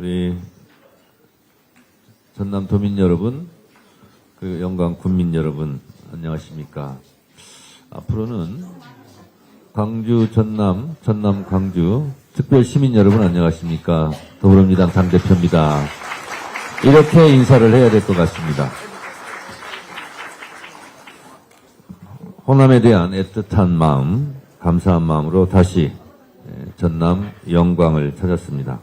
우리 전남 도민 여러분, 그 영광 군민 여러분, 안녕하십니까. 앞으로는 광주, 전남 광주 특별 시민 여러분 안녕하십니까. 더불어민주당 당대표입니다. 이렇게 인사를 해야 될 것 같습니다. 호남에 대한 애틋한 마음, 감사한 마음으로 다시 전남 영광을 찾았습니다.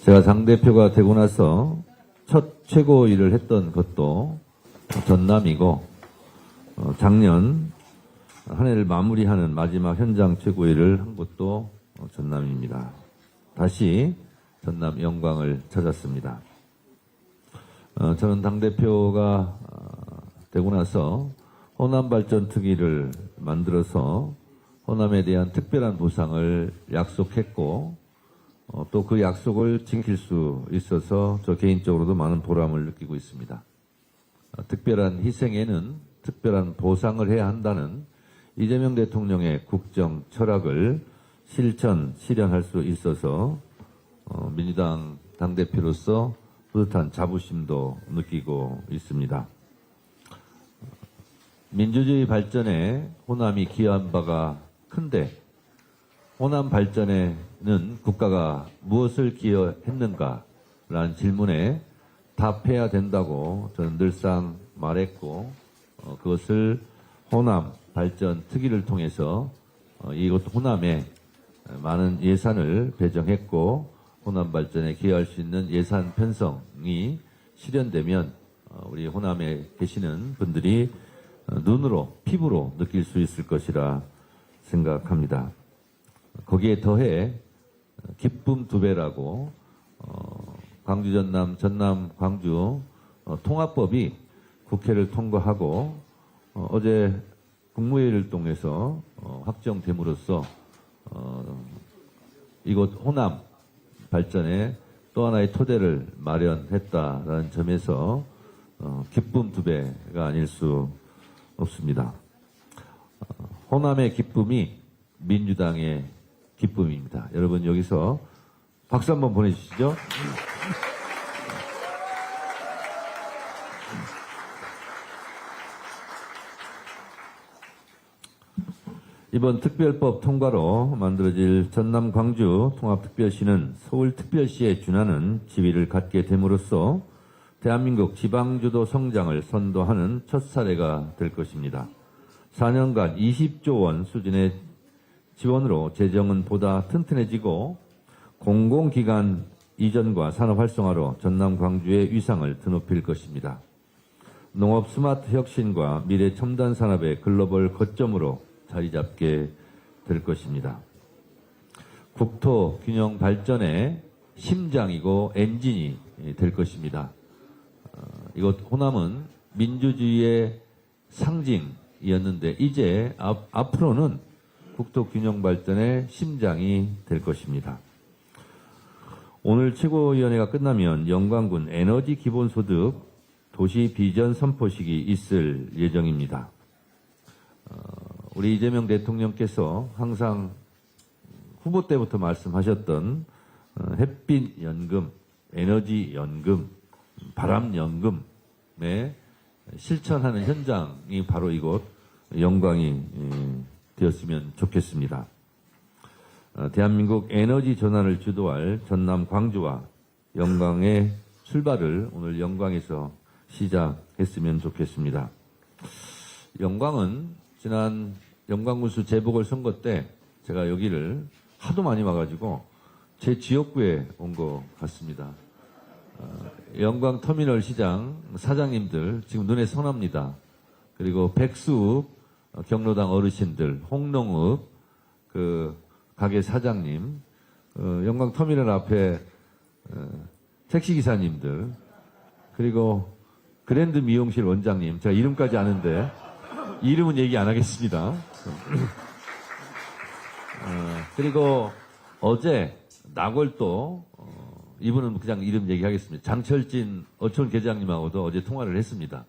제가 당대표가 되고 나서 첫 최고일을 했던 것도 전남이고, 작년 한 해를 마무리하는 마지막 현장 최고일을 한 것도 전남입니다. 다시 전남 영광을 찾았습니다. 저는 당대표가 되고 나서 호남발전 특위를 만들어서 호남에 대한 특별한 보상을 약속했고, 또 그 약속을 지킬 수 있어서 저 개인적으로도 많은 보람을 느끼고 있습니다. 특별한 희생에는 특별한 보상을 해야 한다는 이재명 대통령의 국정 철학을 실현할 수 있어서 민주당 당대표로서 뿌듯한 자부심도 느끼고 있습니다. 민주주의 발전에 호남이 기여한 바가 큰데, 호남 발전에는 국가가 무엇을 기여했는가라는 질문에 답해야 된다고 저는 늘상 말했고, 그것을 호남 발전 특위를 통해서 이곳 호남에 많은 예산을 배정했고, 호남 발전에 기여할 수 있는 예산 편성이 실현되면 우리 호남에 계시는 분들이 눈으로, 피부로 느낄 수 있을 것이라 생각합니다. 거기에 더해 기쁨 2배라고 광주 전남 광주 통합법이 국회를 통과하고 어제 국무회의를 통해서 확정됨으로써 이곳 호남 발전에 또 하나의 토대를 마련했다라는 점에서 기쁨 2배가 아닐 수 없습니다. 호남의 기쁨이 민주당의 기쁨입니다. 여러분 여기서 박수 한번 보내주시죠. 이번 특별법 통과로 만들어질 전남 광주 통합특별시는 서울특별시에 준하는 지위를 갖게 됨으로써 대한민국 지방주도 성장을 선도하는 첫 사례가 될 것입니다. 4년간 20조 원 수준의 지원으로 재정은 보다 튼튼해지고 공공기관 이전과 산업 활성화로 전남 광주의 위상을 드높일 것입니다. 농업 스마트 혁신과 미래 첨단 산업의 글로벌 거점으로 자리 잡게 될 것입니다. 국토 균형 발전의 심장이고 엔진이 될 것입니다. 이곳 호남은 민주주의의 상징이었는데 이제 앞으로는 국토 균형 발전의 심장이 될 것입니다. 오늘 최고위원회가 끝나면 영광군 에너지 기본소득 도시 비전 선포식이 있을 예정입니다. 우리 이재명 대통령께서 항상 후보 때부터 말씀하셨던 햇빛연금, 에너지연금, 바람연금에 실천하는 현장이 바로 이곳 영광이 되었으면 좋겠습니다. 대한민국 에너지 전환을 주도할 전남 광주와 영광의 출발을 오늘 영광에서 시작했으면 좋겠습니다. 영광은 지난 영광군수 재보궐선거 때 제가 여기를 하도 많이 와가지고 제 지역구에 온 것 같습니다. 영광터미널 시장 사장님들 지금 눈에 선합니다. 그리고 백수읍 경로당 어르신들, 홍농읍 그 가게 사장님, 영광터미널 앞에 택시기사님들, 그리고 그랜드 미용실 원장님, 제가 이름까지 아는데 이름은 얘기 안 하겠습니다. 그리고 어제 나골도 이분은 그냥 이름 얘기하겠습니다. 장철진 어촌 계장님하고도 어제 통화를 했습니다.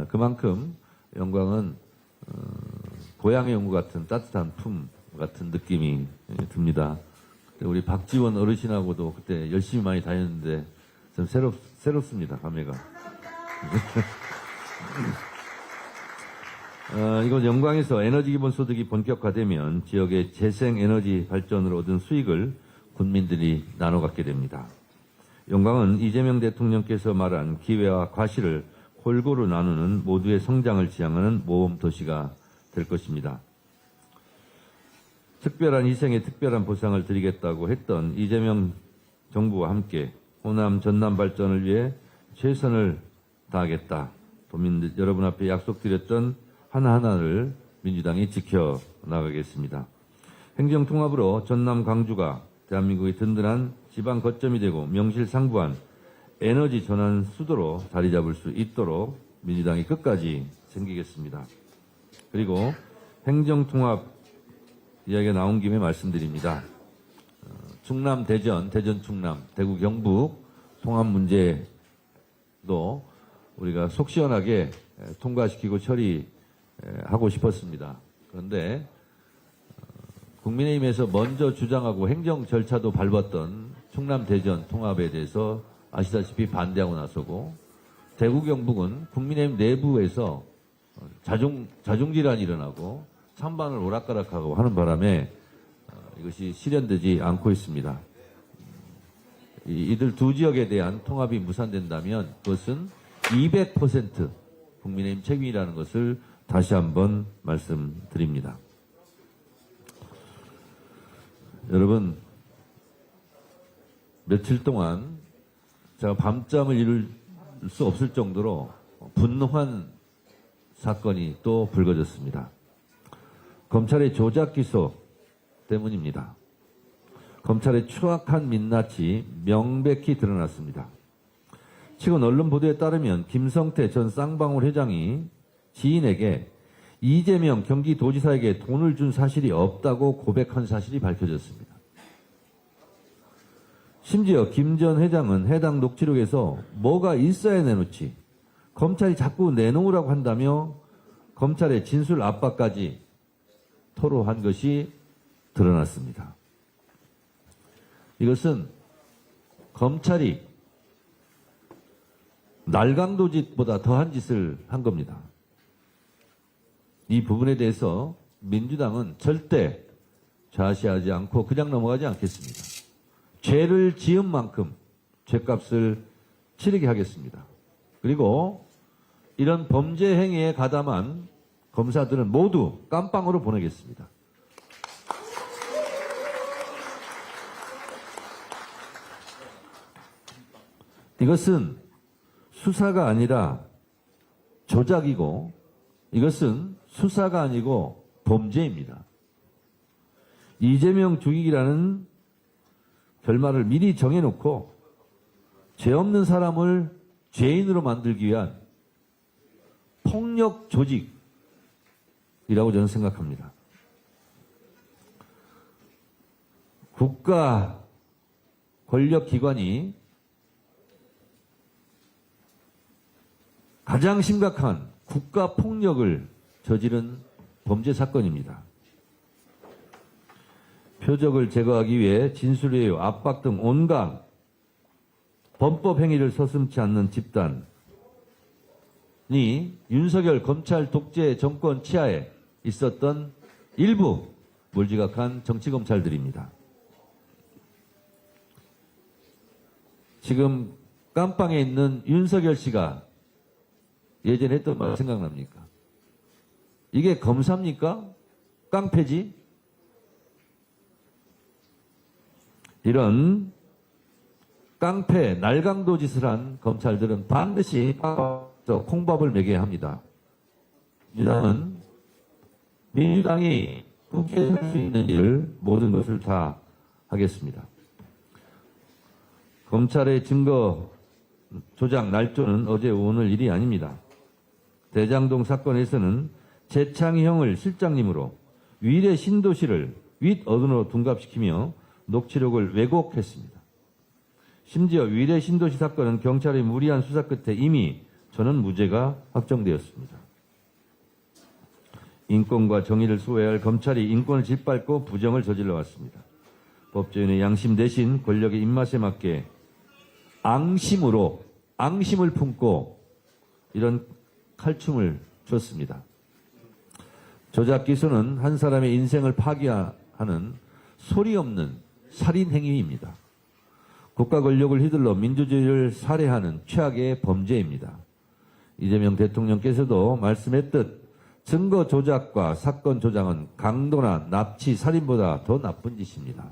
그만큼 영광은 고향에 온 것 같은 따뜻한 품 같은 느낌이 듭니다. 우리 박지원 어르신하고도 그때 열심히 많이 다녔는데 좀 새롭습니다, 감회가. 이곳 영광에서 에너지 기본소득이 본격화되면 지역의 재생에너지 발전으로 얻은 수익을 군민들이 나눠 갖게 됩니다. 영광은 이재명 대통령께서 말한 기회와 과실을 골고루 나누는 모두의 성장을 지향하는 모범 도시가 될 것입니다. 특별한 희생에 특별한 보상을 드리겠다고 했던 이재명 정부와 함께 호남 전남 발전을 위해 최선을 다하겠다. 도민들 여러분 앞에 약속드렸던 하나하나를 민주당이 지켜나가겠습니다. 행정통합으로 전남 광주가 대한민국의 든든한 지방 거점이 되고 명실상부한 에너지 전환 수도로 자리 잡을 수 있도록 민주당이 끝까지 챙기겠습니다. 그리고 행정통합 이야기가 나온 김에 말씀드립니다. 충남 대전, 대전 충남, 대구 경북 통합 문제도 우리가 속 시원하게 통과시키고 처리하고 싶었습니다. 그런데 국민의힘에서 먼저 주장하고 행정 절차도 밟았던 충남 대전 통합에 대해서 아시다시피 반대하고 나서고 대구 경북은 국민의힘 내부에서 자중질환이 일어나고 찬반을 오락가락하고 하는 바람에 이것이 실현되지 않고 있습니다. 이들 두 지역에 대한 통합이 무산된다면 그것은 200% 국민의힘 책임이라는 것을 다시 한번 말씀드립니다. 여러분, 며칠 동안 제가 밤잠을 이룰 수 없을 정도로 분노한 사건이 또 불거졌습니다. 검찰의 조작 기소 때문입니다. 검찰의 추악한 민낯이 명백히 드러났습니다. 최근 언론 보도에 따르면 김성태 전 쌍방울 회장이 지인에게 이재명 경기도지사에게 돈을 준 사실이 없다고 고백한 사실이 밝혀졌습니다. 심지어 김 전 회장은 해당 녹취록에서 뭐가 있어야 내놓지 검찰이 자꾸 내놓으라고 한다며 검찰의 진술 압박까지 토로한 것이 드러났습니다. 이것은 검찰이 날강도짓보다 더한 짓을 한 겁니다. 이 부분에 대해서 민주당은 절대 좌시하지 않고 그냥 넘어가지 않겠습니다. 죄를 지은 만큼 죄값을 치르게 하겠습니다. 그리고 이런 범죄 행위에 가담한 검사들은 모두 깜빵으로 보내겠습니다. 이것은 수사가 아니라 조작이고 이것은 수사가 아니고 범죄입니다. 이재명 죽이기라는 결말을 미리 정해놓고 죄 없는 사람을 죄인으로 만들기 위한 폭력 조직이라고 저는 생각합니다. 국가 권력기관이 가장 심각한 국가 폭력을 저지른 범죄 사건입니다. 표적을 제거하기 위해 진술회유, 압박 등 온갖 범법 행위를 서슴지 않는 집단이 윤석열 검찰 독재 정권 치하에 있었던 일부 몰지각한 정치검찰들입니다. 지금 깜빵에 있는 윤석열 씨가 예전에 했던 말 생각납니까? 이게 검사입니까? 깡패지? 이런 깡패, 날강도 짓을 한 검찰들은 반드시 콩밥을 먹여야 합니다. 민주당이 국회에서 할 수 있는 일을 모든 것을 다 하겠습니다. 검찰의 증거 조작 날조는 어제 오늘 일이 아닙니다. 대장동 사건에서는 재창형을 실장님으로 위례 신도시를 윗어른으로 둔갑시키며 녹취록을 왜곡했습니다. 심지어 위례 신도시 사건은 경찰의 무리한 수사 끝에 이미 저는 무죄가 확정되었습니다. 인권과 정의를 수호해야 할 검찰이 인권을 짓밟고 부정을 저질러 왔습니다. 법조인의 양심 대신 권력의 입맛에 맞게 앙심을 품고 이런 칼춤을 췄습니다. 조작 기소는 한 사람의 인생을 파괴하는 소리 없는 살인 행위입니다. 국가 권력을 휘둘러 민주주의를 살해하는 최악의 범죄입니다. 이재명 대통령께서도 말씀했듯 증거 조작과 사건 조작은 강도나 납치, 살인보다 더 나쁜 짓입니다.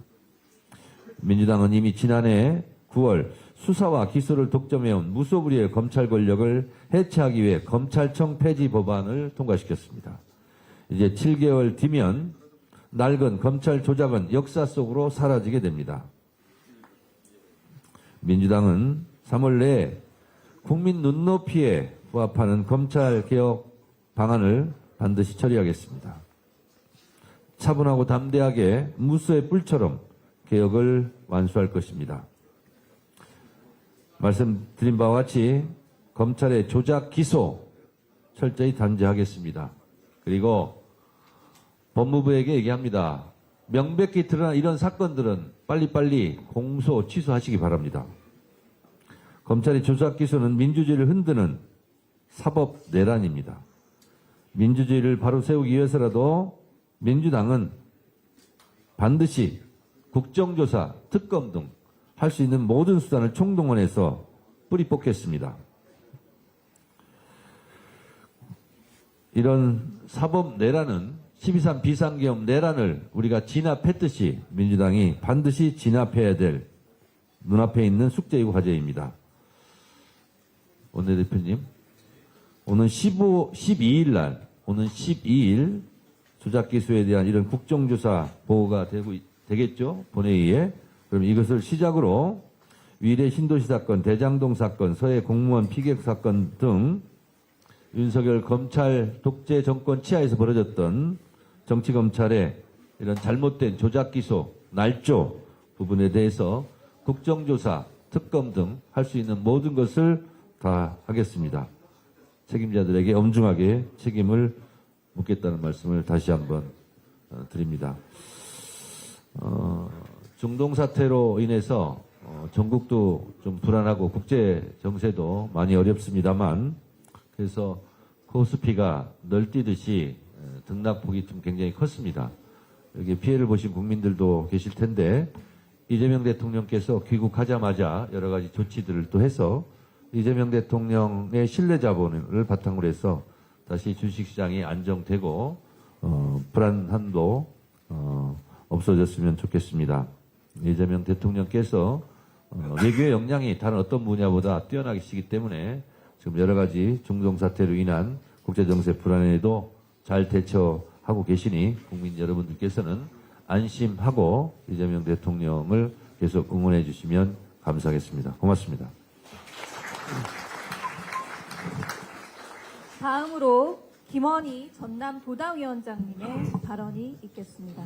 민주당은 이미 지난해 9월 수사와 기소를 독점해온 무소불위의 검찰 권력을 해체하기 위해 검찰청 폐지 법안을 통과시켰습니다. 이제 7개월 뒤면 낡은 검찰 조작은 역사 속으로 사라지게 됩니다. 민주당은 3월 내에 국민 눈높이에 부합하는 검찰개혁 방안을 반드시 처리하겠습니다. 차분하고 담대하게 무수의 뿔처럼 개혁을 완수할 것입니다. 말씀드린 바와 같이 검찰의 조작 기소 철저히 단죄하겠습니다. 그리고 법무부에게 얘기합니다. 명백히 드러난 이런 사건들은 빨리빨리 공소 취소하시기 바랍니다. 검찰의 조작 기소는 민주주의를 흔드는 사법 내란입니다. 민주주의를 바로 세우기 위해서라도 민주당은 반드시 국정조사, 특검 등 할 수 있는 모든 수단을 총동원해서 뿌리 뽑겠습니다. 이런 사법 내란은 12.3 비상계엄 내란을 우리가 진압했듯이 민주당이 반드시 진압해야 될 눈앞에 있는 숙제이고 과제입니다. 원내대표님, 오는 12일 조작 기소에 대한 이런 국정조사 보고가 되겠죠? 본회의에. 그럼 이것을 시작으로 위례 신도시 사건, 대장동 사건, 서해 공무원 피격 사건 등 윤석열 검찰 독재 정권 치하에서 벌어졌던 정치검찰의 이런 잘못된 조작 기소, 날조 부분에 대해서 국정조사, 특검 등 할 수 있는 모든 것을 다 하겠습니다. 책임자들에게 엄중하게 책임을 묻겠다는 말씀을 다시 한번 드립니다. 중동 사태로 인해서 전국도 좀 불안하고 국제 정세도 많이 어렵습니다만 그래서 코스피가 널뛰듯이 등락폭이 좀 굉장히 컸습니다. 여기 피해를 보신 국민들도 계실 텐데 이재명 대통령께서 귀국하자마자 여러 가지 조치들을 또 해서 이재명 대통령의 신뢰 자본을 바탕으로 해서 다시 주식시장이 안정되고 불안함도 없어졌으면 좋겠습니다. 이재명 대통령께서 외교의 역량이 다른 어떤 분야보다 뛰어나시기 때문에 지금 여러 가지 중동 사태로 인한 국제정세 불안에도 잘 대처하고 계시니 국민 여러분들께서는 안심하고 이재명 대통령을 계속 응원해 주시면 감사하겠습니다. 고맙습니다. 다음으로 김원희 전남 도당위원장님의 발언이 있겠습니다.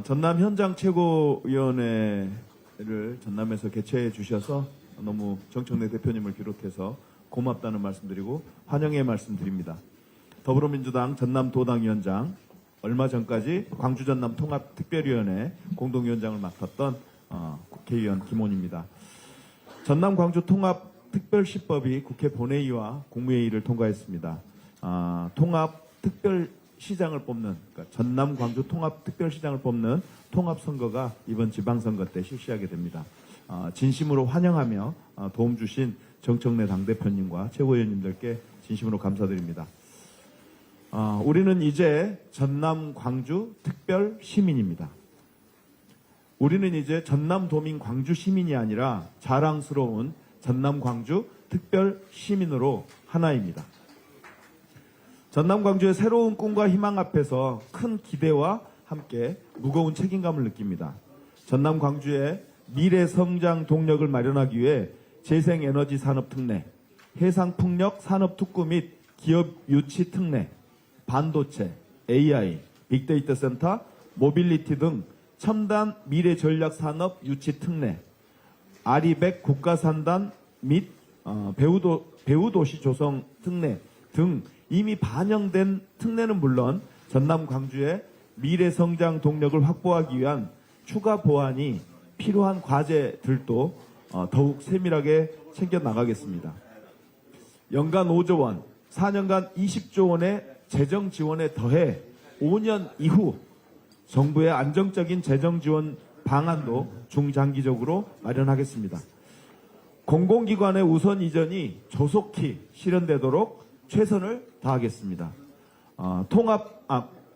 전남 현장 최고위원회를 전남에서 개최해 주셔서 너무 정청래 대표님을 비롯해서 고맙다는 말씀드리고 환영의 말씀드립니다. 더불어민주당 전남 도당위원장, 얼마 전까지 광주 전남 통합특별위원회 공동위원장을 맡았던 국회의원 김원희입니다. 전남 광주 통합특별시법이 국회 본회의와 국무회의를 통과했습니다. 통합특별시장을 뽑는, 그러니까 전남 광주 통합특별시장을 뽑는 통합선거가 이번 지방선거 때 실시하게 됩니다. 진심으로 환영하며 도움 주신 정청래 당대표님과 최고위원님들께 진심으로 감사드립니다. 우리는 이제 전남 광주 특별 시민입니다. 우리는 이제 전남 도민 광주 시민이 아니라 자랑스러운 전남 광주 특별 시민으로 하나입니다. 전남 광주의 새로운 꿈과 희망 앞에서 큰 기대와 함께 무거운 책임감을 느낍니다. 전남 광주의 미래 성장 동력을 마련하기 위해 재생에너지 산업 특례, 해상풍력 산업 특구 및 기업 유치 특례, 반도체, AI, 빅데이터 센터, 모빌리티 등 첨단 미래 전략 산업 유치 특례, 아리백 국가산단 및 배후도시 조성 특례 등 이미 반영된 특례는 물론 전남 광주의 미래 성장 동력을 확보하기 위한 추가 보완이 필요한 과제들도 더욱 세밀하게 챙겨 나가겠습니다. 연간 5조 원, 4년간 20조 원의 재정 지원에 더해 5년 이후 정부의 안정적인 재정 지원 방안도 중장기적으로 마련하겠습니다. 공공기관의 우선 이전이 조속히 실현되도록 최선을 다하겠습니다.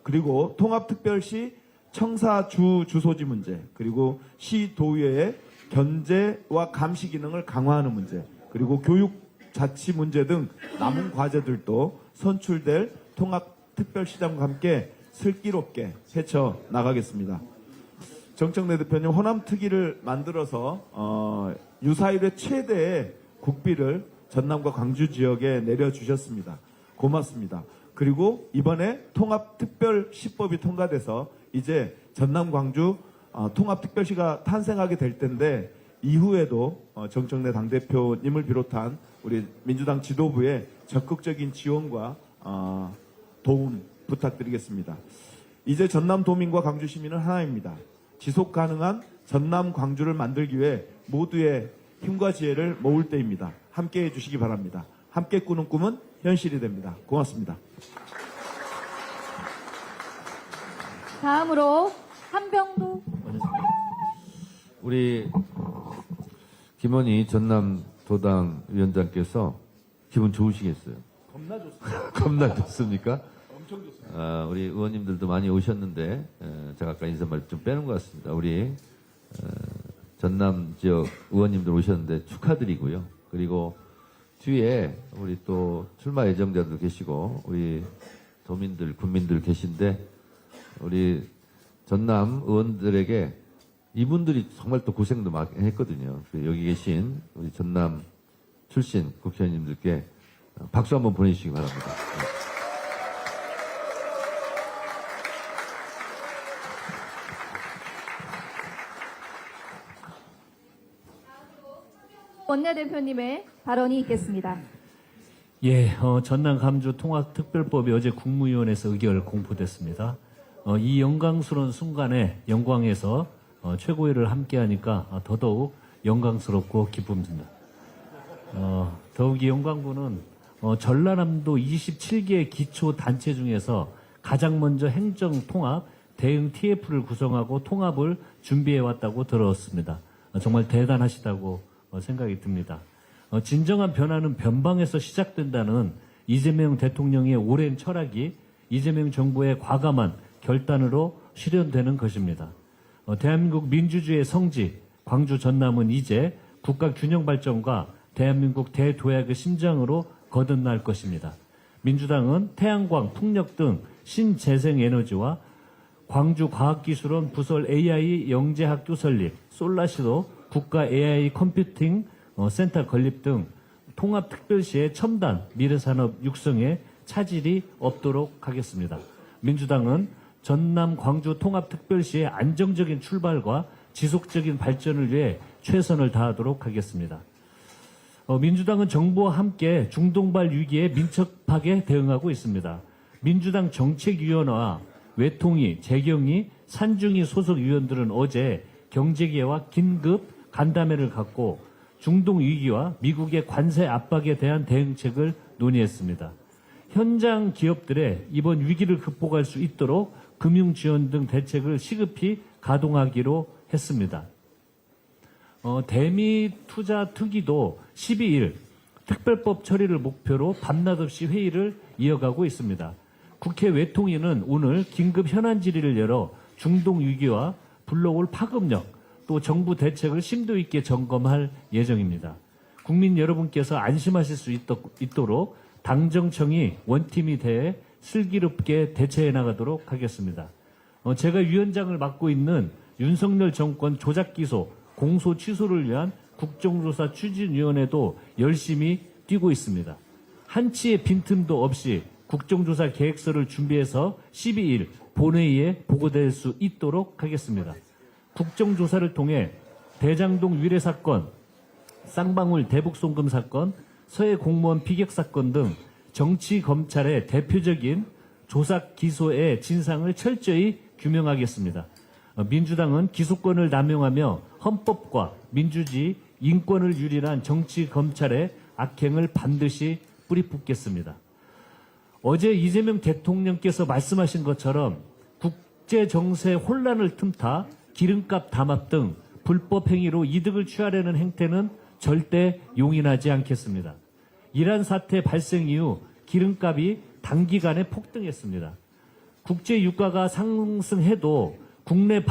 그리고 통합특별시 청사주 주소지 문제, 그리고 시도의회의 견제와 감시 기능을 강화하는 문제, 그리고 교육 자치 문제 등 남은 과제들도 선출될 통합특별시장과 함께 슬기롭게 헤쳐 나가겠습니다. 정청래 대표님, 호남특위를 만들어서 유사일의 최대의 국비를 전남과 광주 지역에 내려주셨습니다. 고맙습니다. 그리고 이번에 통합특별시법이 통과돼서 이제 전남 광주 통합특별시가 탄생하게 될 텐데, 이후에도 정청래 당대표님을 비롯한 우리 민주당 지도부의 적극적인 지원과 도움 부탁드리겠습니다. 이제 전남 도민과 광주 시민은 하나입니다. 지속 가능한 전남 광주를 만들기 위해 모두의 힘과 지혜를 모을 때입니다. 함께해 주시기 바랍니다. 함께 꾸는 꿈은 현실이 됩니다. 고맙습니다. 다음으로 한병도 우리 김원희 전남 도당 위원장께서 기분 좋으시겠어요? 겁나 좋습니다. 겁나 좋습니까? 엄청 좋습니다. 우리 의원님들도 많이 오셨는데 제가 아까 인사말 좀 빼는 것 같습니다. 우리 전남 지역 의원님들 오셨는데 축하드리고요. 그리고 뒤에 우리 또 출마 예정자들 계시고 우리 도민들, 군민들 계신데 우리 전남 의원들에게 이분들이 정말 또 고생도 많이 했거든요. 여기 계신 우리 전남 출신 국회의원님들께 박수 한번 보내주시기 바랍니다. 원내대표님의 발언이 있겠습니다. 예, 전남 감주 통합특별법이 어제 국무위원회에서 의결 공포됐습니다. 이 영광스러운 순간에 영광에서 최고위를 함께하니까 더더욱 영광스럽고 기쁩니다. 더욱 이 영광군은 전라남도 27개 기초단체 중에서 가장 먼저 행정통합 대응 TF를 구성하고 통합을 준비해왔다고 들었습니다. 정말 대단하시다고 생각이 듭니다. 진정한 변화는 변방에서 시작된다는 이재명 대통령의 오랜 철학이 이재명 정부의 과감한 결단으로 실현되는 것입니다. 대한민국 민주주의의 성지 광주 전남은 이제 국가 균형 발전과 대한민국 대도약의 심장으로 거듭날 것입니다. 민주당은 태양광, 풍력 등 신재생 에너지와 광주과학기술원 부설 AI 영재학교 설립, 솔라시도 국가 AI 컴퓨팅 센터 건립 등 통합특별시의 첨단 미래산업 육성에 차질이 없도록 하겠습니다. 민주당은 전남 광주 통합특별시의 안정적인 출발과 지속적인 발전을 위해 최선을 다하도록 하겠습니다. 민주당은 정부와 함께 중동발 위기에 민첩하게 대응하고 있습니다. 민주당 정책위원회와 외통위, 재경위, 산중위 소속 위원들은 어제 경제계와 긴급 간담회를 갖고 중동 위기와 미국의 관세 압박에 대한 대응책을 논의했습니다. 현장 기업들의 이번 위기를 극복할 수 있도록 금융 지원 등 대책을 시급히 가동하기로 했습니다. 대미 투자 특위도 12일 특별법 처리를 목표로 밤낮 없이 회의를 이어가고 있습니다. 국회 외통위는 오늘 긴급 현안 질의를 열어 중동 위기와 불러올 파급력 또 정부 대책을 심도 있게 점검할 예정입니다. 국민 여러분께서 안심하실 수 있도록 당정청이 원팀이 대해 슬기롭게 대처해 나가도록 하겠습니다. 제가 위원장을 맡고 있는 윤석열 정권 조작 기소, 공소 취소를 위한 국정조사 추진위원회도 열심히 뛰고 있습니다. 한치의 빈틈도 없이 국정조사 계획서를 준비해서 12일 본회의에 보고될 수 있도록 하겠습니다. 국정조사를 통해 대장동 위례 사건, 쌍방울 대북 송금 사건, 서해 공무원 피격 사건 등 정치 검찰의 대표적인 조사 기소의 진상을 철저히 규명하겠습니다. 민주당은 기소권을 남용하며 헌법과 민주주의, 인권을 유린한 정치 검찰의 악행을 반드시 뿌리뽑겠습니다. 어제 이재명 대통령께서 말씀하신 것처럼 국제 정세 혼란을 틈타 기름값 담합 등 불법 행위로 이득을 취하려는 행태는 절대 용인하지 않겠습니다. 이란 사태 발생 이후 기름값이 단기간에 폭등했습니다. 국제 유가가 상승해도 국내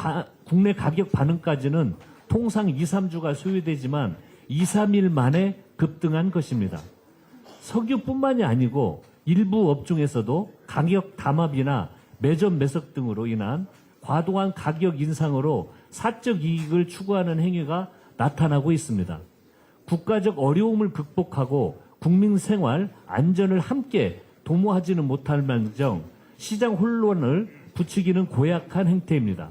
가격 반응까지는 통상 2, 3주가 소요되지만 2, 3일 만에 급등한 것입니다. 석유뿐만이 아니고 일부 업종에서도 가격 담합이나 매점 매석 등으로 인한 과도한 가격 인상으로 사적 이익을 추구하는 행위가 나타나고 있습니다. 국가적 어려움을 극복하고 국민 생활 안전을 함께 도모하지는 못할 망정 시장 혼란을 부추기는 고약한 행태입니다.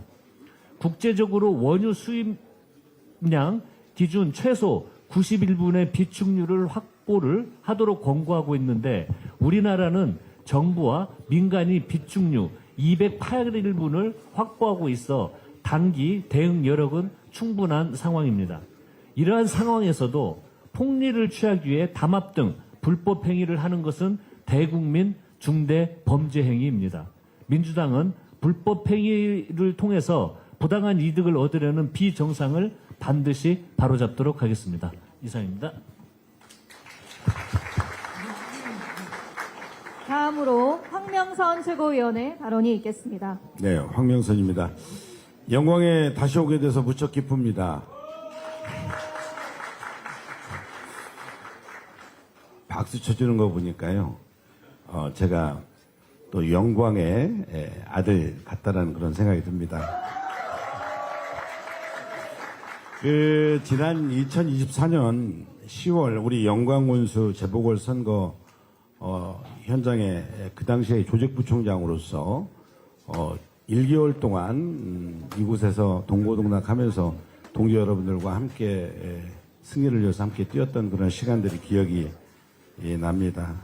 국제적으로 원유 수입량 기준 최소 91분의 비축률을 확보를 하도록 권고하고 있는데 우리나라는 정부와 민간이 비축류 208일분을 확보하고 있어 단기 대응 여력은 충분한 상황입니다. 이러한 상황에서도 폭리를 취하기 위해 담합 등 불법 행위를 하는 것은 대국민 중대 범죄 행위입니다. 민주당은 불법 행위를 통해서 부당한 이득을 얻으려는 비정상을 반드시 바로잡도록 하겠습니다. 이상입니다. 다음으로 황명선 최고위원의 발언이 있겠습니다. 네, 황명선입니다. 영광에 다시 오게 돼서 무척 기쁩니다. 박수 쳐주는 거 보니까요, 제가 또 영광의 아들 같다라는 그런 생각이 듭니다. 지난 2024년 10월 우리 영광군수 재보궐선거 현장에 그 당시에 조직부총장으로서 1개월 동안 이곳에서 동고동락하면서 동지 여러분들과 함께 승리를 위해서 함께 뛰었던 그런 시간들이 기억이 납니다.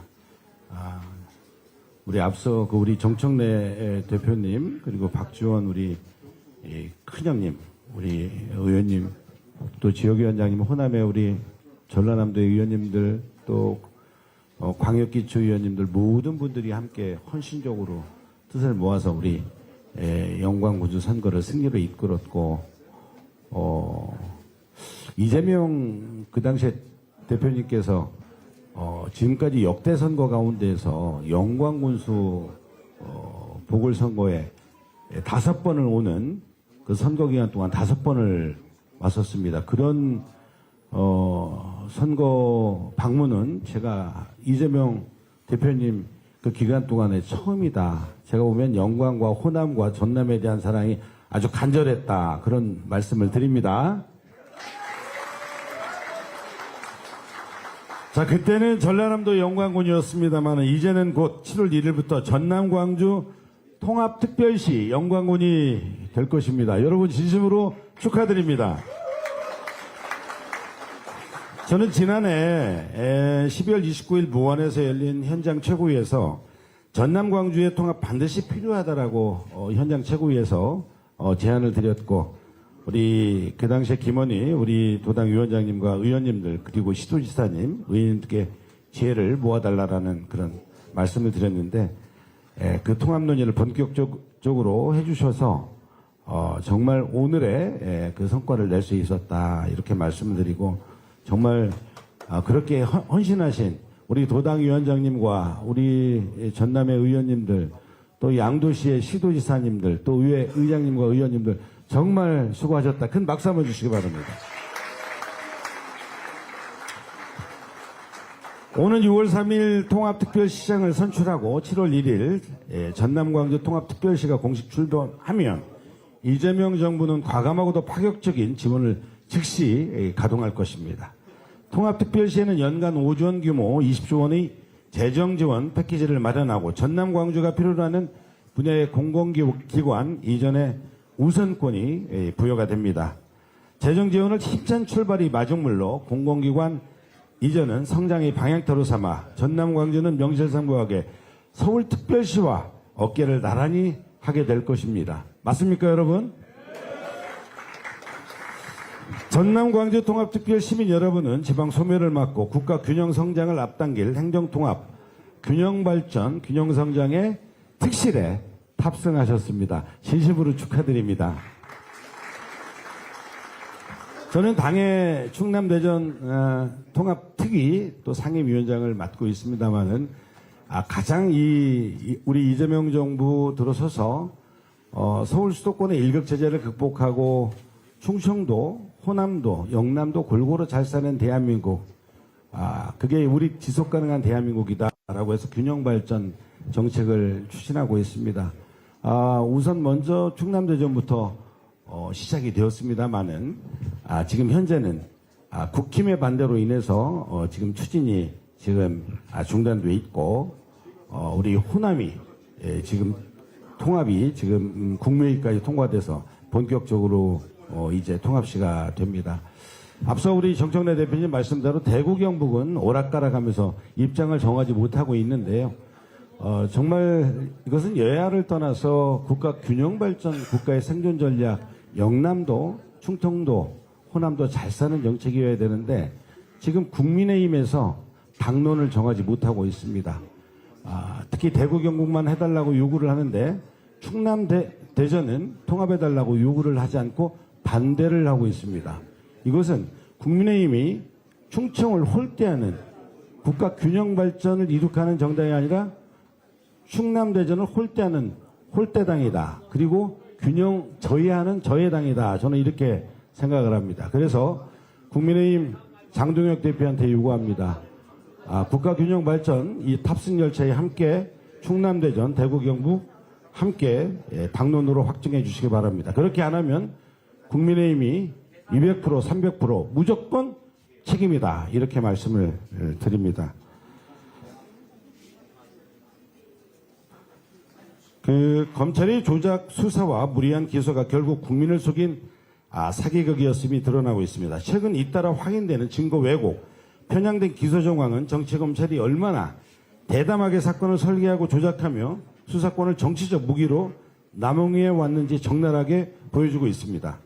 우리 앞서 우리 정청래 대표님 그리고 박지원 우리 큰형님 우리 의원님 또 지역위원장님 호남의 우리 전라남도의 의원님들 또 광역기초위원님들 모든 분들이 함께 헌신적으로 뜻을 모아서 우리 영광군주 선거를 승리로 이끌었고 이재명 그 당시에 대표님께서 지금까지 역대 선거 가운데에서 영광군수 보궐선거에 5번을 오는 그 선거 기간 동안 5번을 왔었습니다. 그런 선거 방문은 제가 이재명 대표님 그 기간 동안에 처음이다. 제가 보면 영광과 호남과 전남에 대한 사랑이 아주 간절했다. 그런 말씀을 드립니다. 자, 그때는 전라남도 영광군이었습니다만 이제는 곧 7월 1일부터 전남 광주 통합특별시 영광군이 될 것입니다. 여러분 진심으로 축하드립니다. 저는 지난해 12월 29일 무안에서 열린 현장 최고위에서 전남 광주의 통합 반드시 필요하다라고 현장 최고위에서 제안을 드렸고 우리 그 당시에 김원희 우리 도당 위원장님과 의원님들 그리고 시도지사님 의원님께 지혜를 모아달라라는 그런 말씀을 드렸는데 그 통합 논의를 본격적으로 해주셔서 정말 오늘의 그 성과를 낼 수 있었다 이렇게 말씀을 드리고 정말 그렇게 헌신하신 우리 도당 위원장님과 우리 전남의 의원님들 또 양도시의 시도지사님들 또 의회 의장님과 의원님들 정말 수고하셨다. 큰 박수 한번 주시기 바랍니다. 오는 6월 3일 통합특별시장을 선출하고 7월 1일 전남광주 통합특별시가 공식 출범하면 이재명 정부는 과감하고도 파격적인 지원을 즉시 가동할 것입니다. 통합특별시에는 연간 5조 원 규모 20조 원의 재정지원 패키지를 마련하고 전남광주가 필요로 하는 분야의 공공기관 이전에 우선권이 부여가 됩니다. 재정지원을 힘찬 출발이 마중물로 공공기관 이전은 성장의 방향터로 삼아 전남 광주는 명실상부하게 서울특별시와 어깨를 나란히 하게 될 것입니다. 맞습니까, 여러분? 전남 광주 통합특별 시민 여러분은 지방 소멸을 막고 국가 균형 성장을 앞당길 행정통합, 균형 발전, 균형 성장의 특실에 탑승하셨습니다. 진심으로 축하드립니다. 저는 당의 충남대전 통합특위 또 상임위원장을 맡고 있습니다만은 가장 우리 이재명 정부 들어서서 서울 수도권의 일극 제재를 극복하고 충청도, 호남도, 영남도 골고루 잘 사는 대한민국, 그게 우리 지속 가능한 대한민국이다라고 해서 균형 발전 정책을 추진하고 있습니다. 우선 먼저 충남대전부터 시작이 되었습니다만은 지금 현재는 국힘의 반대로 인해서 지금 추진이 지금 중단돼 있고 우리 호남이 지금 통합이 지금 국무회의까지 통과돼서 본격적으로 이제 통합시가 됩니다. 앞서 우리 정청래 대표님 말씀대로 대구 경북은 오락가락하면서 입장을 정하지 못하고 있는데요. 정말 이것은 여야를 떠나서 국가 균형 발전, 국가의 생존 전략, 영남도, 충청도, 호남도 잘 사는 정책이어야 되는데 지금 국민의힘에서 당론을 정하지 못하고 있습니다. 특히 대구 경북만 해달라고 요구를 하는데 충남 대전은 통합해달라고 요구를 하지 않고 반대를 하고 있습니다. 이것은 국민의힘이 충청을 홀대하는 국가 균형 발전을 이룩하는 정당이 아니라 충남 대전을 홀대하는 홀대당이다. 그리고 균형 저해하는 저해당이다. 저는 이렇게 생각을 합니다. 그래서 국민의힘 장동혁 대표한테 요구합니다. 국가 균형 발전 이 탑승 열차에 함께 충남 대전, 대구 경북 함께 당론으로 확정해 주시기 바랍니다. 그렇게 안 하면 국민의힘이 200%, 300% 무조건 책임이다. 이렇게 말씀을 드립니다. 검찰의 조작 수사와 무리한 기소가 결국 국민을 속인 사기극이었음이 드러나고 있습니다. 최근 잇따라 확인되는 증거 왜곡, 편향된 기소 정황은 정치검찰이 얼마나 대담하게 사건을 설계하고 조작하며 수사권을 정치적 무기로 남용해 왔는지 적나라하게 보여주고 있습니다.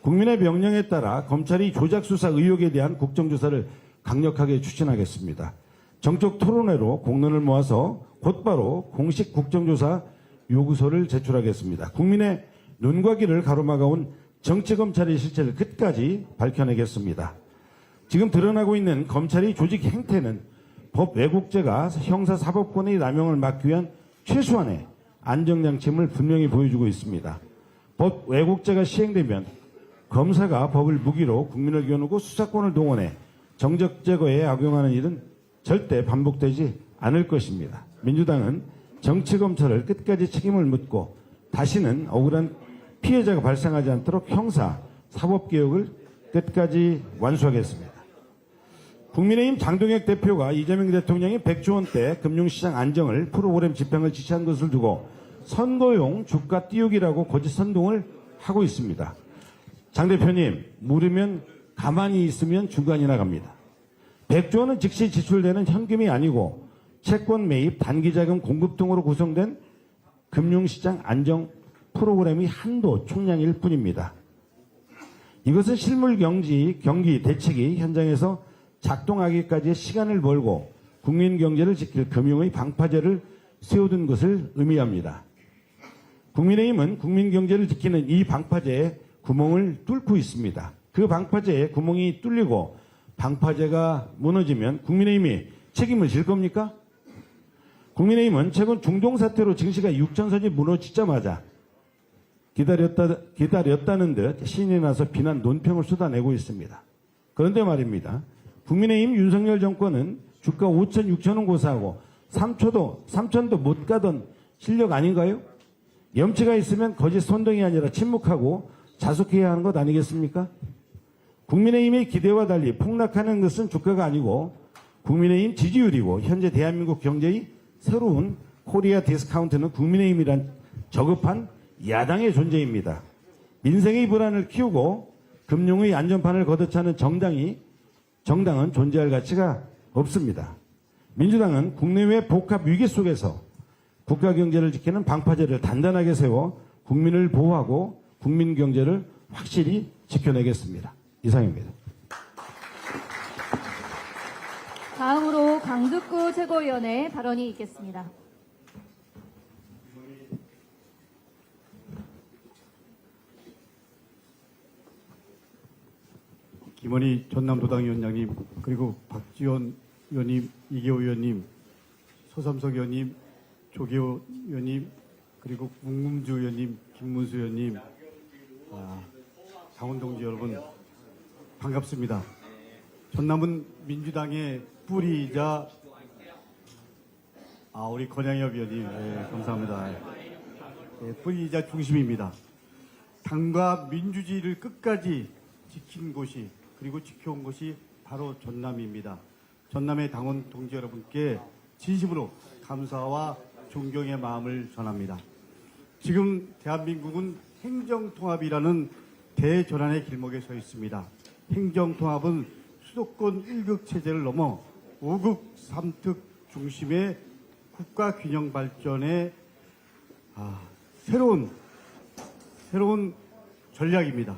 국민의 명령에 따라 검찰이 조작 수사 의혹에 대한 국정조사를 강력하게 추진하겠습니다. 정적 토론회로 공론을 모아서 곧바로 공식 국정조사 요구서를 제출하겠습니다. 국민의 눈과 귀를 가로막아온 정치검찰의 실체를 끝까지 밝혀내겠습니다. 지금 드러나고 있는 검찰의 조직 행태는 법 왜곡죄가 형사사법권의 남용을 막기 위한 최소한의 안정장치임을 분명히 보여주고 있습니다. 법 왜곡죄가 시행되면 검사가 법을 무기로 국민을 겨누고 수사권을 동원해 정적 제거에 악용하는 일은 절대 반복되지 않을 것입니다. 민주당은 정치검찰을 끝까지 책임을 묻고 다시는 억울한 피해자가 발생하지 않도록 형사, 사법개혁을 끝까지 완수하겠습니다. 국민의힘 장동혁 대표가 이재명 대통령이 100조 원대 금융시장 안정을 프로그램 집행을 지시한 것을 두고 선거용 주가 띄우기라고 거짓 선동을 하고 있습니다. 장 대표님, 물으면 가만히 있으면 중간이나 갑니다. 100조 원은 즉시 지출되는 현금이 아니고 채권 매입, 단기자금 공급 등으로 구성된 금융시장 안정 프로그램이 한도 총량일 뿐입니다. 이것은 실물 경기 대책이 현장에서 작동하기까지의 시간을 벌고 국민 경제를 지킬 금융의 방파제를 세워둔 것을 의미합니다. 국민의힘은 국민 경제를 지키는 이 방파제에 구멍을 뚫고 있습니다. 그 방파제에 구멍이 뚫리고 방파제가 무너지면 국민의힘이 책임을 질 겁니까? 국민의힘은 최근 중동 사태로 증시가 6천선이 무너지자마자 기다렸다는 듯 신이 나서 비난 논평을 쏟아내고 있습니다. 그런데 말입니다. 국민의힘 윤석열 정권은 주가 5천, 6천원 고사하고 3천도 못 가던 실력 아닌가요? 염치가 있으면 거짓 선동이 아니라 침묵하고 자숙해야 하는 것 아니겠습니까? 국민의힘의 기대와 달리 폭락하는 것은 주가가 아니고 국민의힘 지지율이고 현재 대한민국 경제의 새로운 코리아 디스카운트는 국민의힘이란 저급한 야당의 존재입니다. 민생의 불안을 키우고 금융의 안전판을 걷어차는 정당이 정당은 존재할 가치가 없습니다. 민주당은 국내외 복합 위기 속에서 국가 경제를 지키는 방파제를 단단하게 세워 국민을 보호하고 국민 경제를 확실히 지켜내겠습니다. 이상입니다. 다음으로 강득구 최고위원의 발언이 있겠습니다. 김원희 전남도당위원장님, 그리고 박지원 의원님, 이계호 의원님, 서삼석 의원님, 조계호 의원님, 그리고 문금주 의원님, 김문수 의원님, 당원동지 여러분 반갑습니다. 전남은 민주당의 뿌리이자 우리 권양엽 의원님, 감사합니다. 뿌리이자 중심입니다. 당과 민주주의를 끝까지 지킨 곳이, 그리고 지켜온 곳이 바로 전남입니다. 전남의 당원 동지 여러분께 진심으로 감사와 존경의 마음을 전합니다. 지금 대한민국은 행정통합이라는 대전환의 길목에 서 있습니다. 행정통합은 수도권 1극 체제를 넘어 5극 3특 중심의 국가균형 발전의 새로운 전략입니다.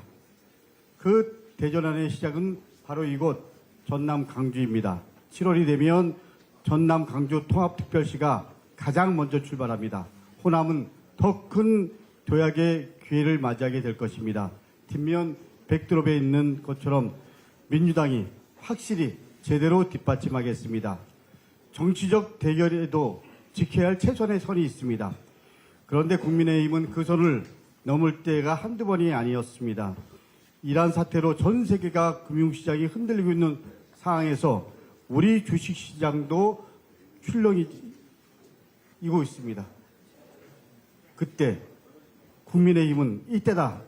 그 대전환의 시작은 바로 이곳 전남 강주입니다. 7월이 되면 전남 강주 통합특별시가 가장 먼저 출발합니다. 호남은 더 큰 도약의 기회를 맞이하게 될 것입니다. 뒷면 백드롭에 있는 것처럼 민주당이 확실히 제대로 뒷받침하겠습니다. 정치적 대결에도 지켜야 할 최선의 선이 있습니다. 그런데 국민의힘은 그 선을 넘을 때가 한두 번이 아니었습니다. 이란 사태로 전 세계가 금융시장이 흔들리고 있는 상황에서 우리 주식시장도 출렁이고 있습니다. 그때 국민의힘은 이때다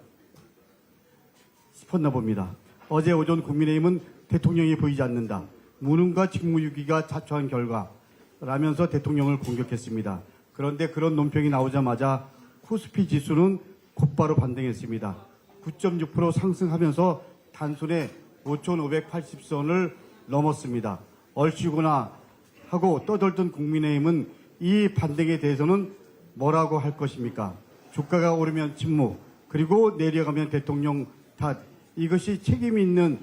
싶었나 봅니다. 어제 오전 국민의힘은 대통령이 보이지 않는다, 무능과 직무유기가 자초한 결과라면서 대통령을 공격했습니다. 그런데 그런 논평이 나오자마자 코스피 지수는 곧바로 반등했습니다. 9.6% 상승하면서 단순에 5,580선을 넘었습니다. 얼씨구나 하고 떠들던 국민의힘은 이 반등에 대해서는 뭐라고 할 것입니까? 주가가 오르면 침묵, 그리고 내려가면 대통령 탓. 이것이 책임 있는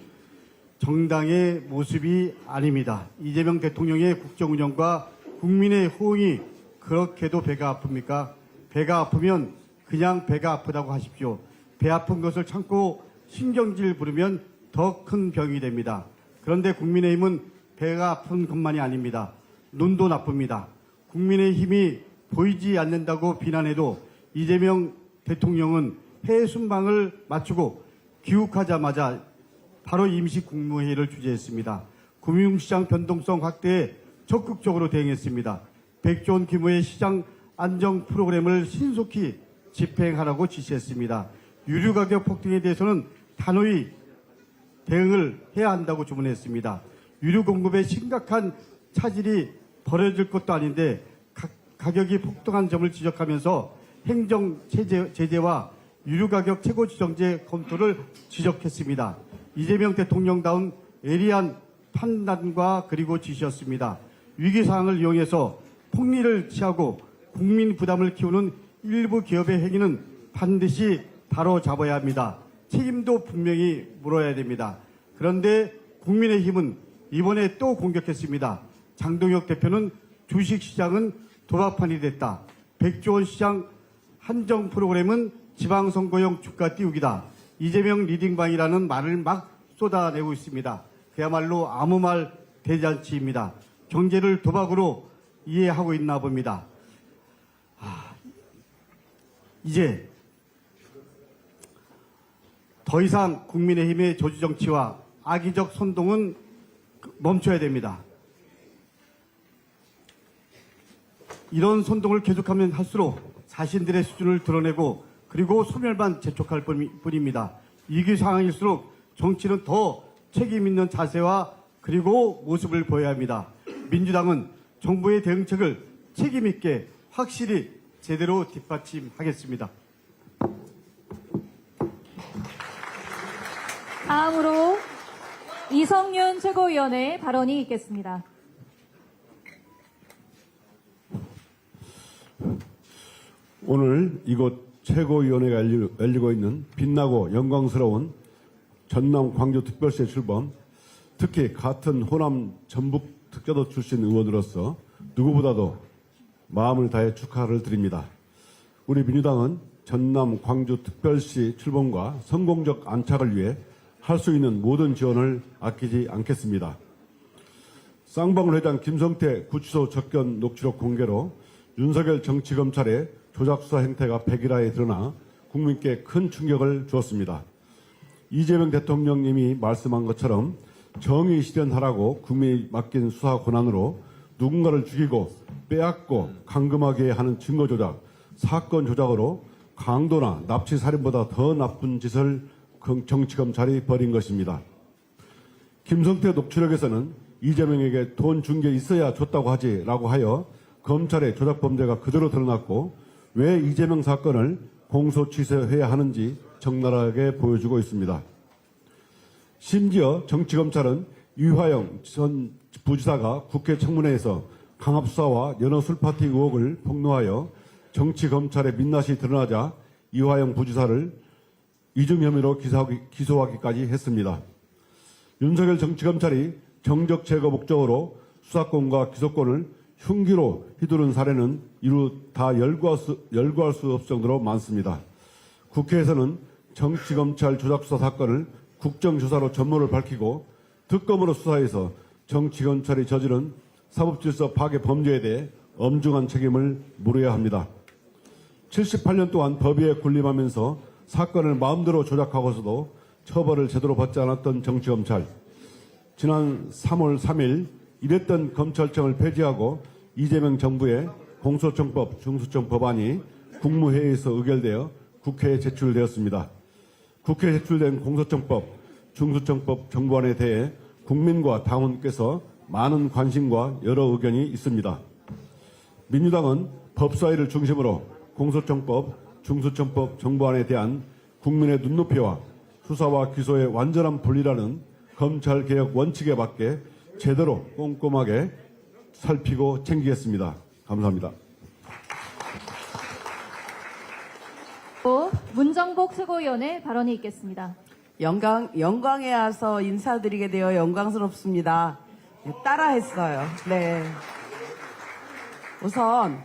정당의 모습이 아닙니다. 이재명 대통령의 국정운영과 국민의 호응이 그렇게도 배가 아픕니까? 배가 아프면 그냥 배가 아프다고 하십시오. 배 아픈 것을 참고 신경질 부르면 더 큰 병이 됩니다. 그런데 국민의힘은 배가 아픈 것만이 아닙니다. 눈도 나쁩니다. 국민의힘이 보이지 않는다고 비난해도 이재명 대통령은 해외 순방을 마치고 귀국하자마자 바로 임시국무회의를 주재했습니다. 금융시장 변동성 확대에 적극적으로 대응했습니다. 100조 원 규모의 시장 안정 프로그램을 신속히 집행하라고 지시했습니다. 유류 가격 폭등에 대해서는 단호히 대응을 해야 한다고 주문했습니다. 유류 공급에 심각한 차질이 벌어질 것도 아닌데 가격이 폭등한 점을 지적하면서 행정 제재와 유류 가격 최고 지정제 검토를 지적했습니다. 이재명 대통령다운 예리한 판단과 그리고 지시였습니다. 위기 상황을 이용해서 폭리를 취하고 국민 부담을 키우는 일부 기업의 행위는 반드시 바로잡아야 합니다. 책임도 분명히 물어야 됩니다. 그런데 국민의힘은 이번에 또 공격했습니다. 장동혁 대표는 주식시장은 도박판이 됐다. 100조 원 시장 한정 프로그램은 지방선거용 주가 띄우기다. 이재명 리딩방이라는 말을 막 쏟아내고 있습니다. 그야말로 아무 말 대잔치입니다. 경제를 도박으로 이해하고 있나 봅니다. 이제 더 이상 국민의힘의 저주정치와 악의적 선동은 멈춰야 됩니다. 이런 선동을 계속하면 할수록 자신들의 수준을 드러내고 그리고 소멸만 재촉할 뿐입니다. 위기 상황일수록 정치는 더 책임 있는 자세와 그리고 모습을 보여야 합니다. 민주당은 정부의 대응책을 책임 있게 확실히 제대로 뒷받침하겠습니다. 이성윤 최고위원의 발언이 있겠습니다. 오늘 이곳 최고위원회가 열리고 있는 빛나고 영광스러운 전남 광주특별시의 출범, 특히 같은 호남 전북 특자도 출신 의원으로서 누구보다도 마음을 다해 축하를 드립니다. 우리 민주당은 전남 광주특별시 출범과 성공적 안착을 위해 할 수 있는 모든 지원을 아끼지 않겠습니다. 쌍방울 회장 김성태 구치소 접견 녹취록 공개로 윤석열 정치검찰의 조작수사 행태가 백일화에 드러나 국민께 큰 충격을 주었습니다. 이재명 대통령님이 말씀한 것처럼 정의 실현하라고 국민이 맡긴 수사 권한으로 누군가를 죽이고 빼앗고 감금하게 하는 증거 조작, 사건 조작으로 강도나 납치 살인보다 더 나쁜 짓을 정치검찰이 벌인 것입니다. 김성태 녹취록에서는 이재명에게 돈 준 게 있어야 줬다고 하지라고 하여 검찰의 조작 범죄가 그대로 드러났고 왜 이재명 사건을 공소 취소해야 하는지 적나라하게 보여주고 있습니다. 심지어 정치검찰은 유화영 전 부지사가 국회 청문회에서 강압수사와 연어 술파티 의혹을 폭로하여 정치검찰의 민낯이 드러나자 유화영 부지사를 이중 혐의로 기소하기까지 했습니다. 윤석열 정치검찰이 정적 제거 목적으로 수사권과 기소권을 흉기로 휘두른 사례는 이루 다 열거할 수 없을 정도로 많습니다. 국회에서는 정치검찰 조작수사 사건을 국정조사로 전모를 밝히고 특검으로 수사해서 정치검찰이 저지른 사법질서 파괴 범죄에 대해 엄중한 책임을 물어야 합니다. 78년 동안 법위에 군림하면서 사건을 마음대로 조작하고서도 처벌을 제대로 받지 않았던 정치검찰. 지난 3월 3일 이랬던 검찰청을 폐지하고 이재명 정부의 공소청법, 중수청 법안이 국무회의에서 의결되어 국회에 제출되었습니다. 국회에 제출된 공소청법, 중수청법 정부안에 대해 국민과 당원께서 많은 관심과 여러 의견이 있습니다. 민주당은 법사위를 중심으로 공소청법, 중수청법 정부안에 대한 국민의 눈높이와 수사와 기소의 완전한 분리라는 검찰개혁 원칙에 맞게 제대로 꼼꼼하게 살피고 챙기겠습니다. 감사합니다. 또 문정복 최고위원의 발언이 있겠습니다. 영광에 와서 인사드리게 되어 영광스럽습니다. 따라했어요. 네. 우선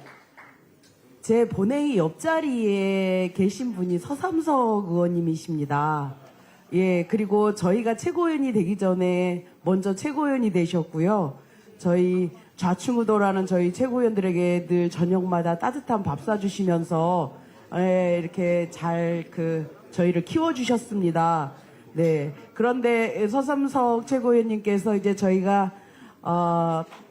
제 본회의 옆자리에 계신 분이 서삼석 의원님이십니다. 예, 그리고 저희가 최고위원이 되기 전에 먼저 최고위원이 되셨고요. 저희 좌충우돌하는 저희 최고위원들에게 늘 저녁마다 따뜻한 밥 사주시면서 이렇게 잘 저희를 키워주셨습니다. 네. 그런데 서삼석 최고위원님께서 이제 저희가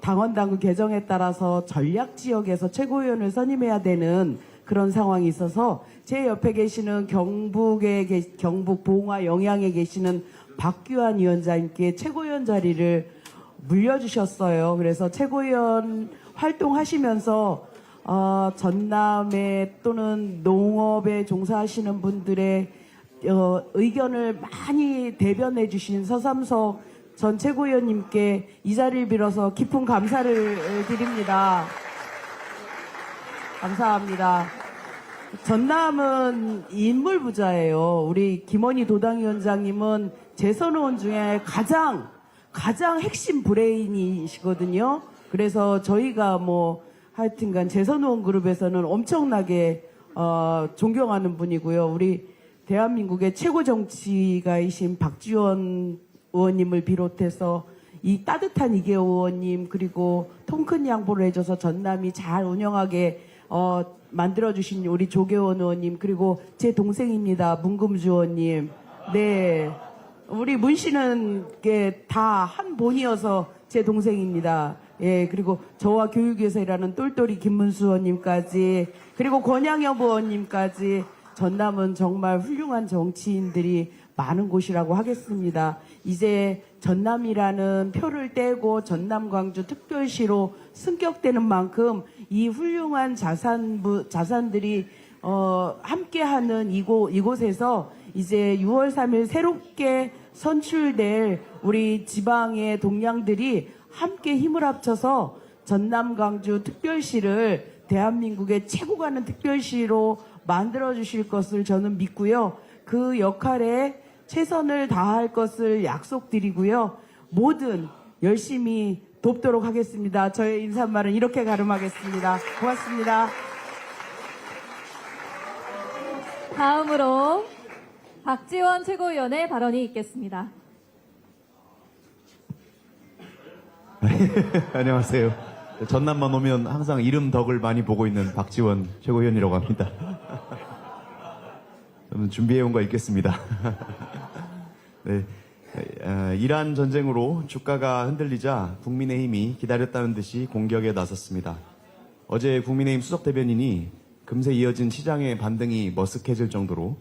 당원당규 개정에 따라서 전략지역에서 최고위원을 선임해야 되는 그런 상황이 있어서 제 옆에 계시는 경북 봉화 영양에 계시는 박규환 위원장님께 최고위원 자리를 물려주셨어요. 그래서 최고위원 활동하시면서 전남에 또는 농업에 종사하시는 분들의 의견을 많이 대변해 주신 서삼석 전 최고위원님께 이 자리를 빌어서 깊은 감사를 드립니다. 감사합니다. 전남은 인물 부자예요. 우리 김원희 도당위원장님은 재선 의원 중에 가장 핵심 브레인이시거든요. 그래서 저희가 하여튼간 재선 의원 그룹에서는 엄청나게 존경하는 분이고요. 우리 대한민국의 최고 정치가이신 박지원 의원님을 비롯해서 이 따뜻한 이계호 의원님 그리고 통큰 양보를 해줘서 전남이 잘 운영하게 만들어주신 우리 조계원 의원님 그리고 제 동생입니다. 문금주 의원님. 네, 우리 문 씨는 다 한 본이어서 제 동생입니다. 예, 그리고 저와 교육위에서 일하는 똘똘이 김문수 의원님까지 그리고 권양엽 의원님까지 전남은 정말 훌륭한 정치인들이 많은 곳이라고 하겠습니다. 이제 전남이라는 표를 떼고 전남 광주 특별시로 승격되는 만큼 이 훌륭한 자산들이 함께하는 이곳에서 이제 6월 3일 새롭게 선출될 우리 지방의 동량들이 함께 힘을 합쳐서 전남 광주 특별시를 대한민국의 최고 가는 특별시로 만들어 주실 것을 저는 믿고요. 그 역할에 최선을 다할 것을 약속드리고요. 뭐든 열심히 돕도록 하겠습니다. 저의 인사말은 이렇게 가름하겠습니다. 고맙습니다. 다음으로 박지원 최고위원의 발언이 있겠습니다. 안녕하세요. 전남만 오면 항상 이름 덕을 많이 보고 있는 박지원 최고위원이라고 합니다. 저는 준비해온 거 있겠습니다. 네, 이란 전쟁으로 주가가 흔들리자 국민의힘이 기다렸다는 듯이 공격에 나섰습니다. 어제 국민의힘 수석대변인이 금세 이어진 시장의 반등이 머쓱해질 정도로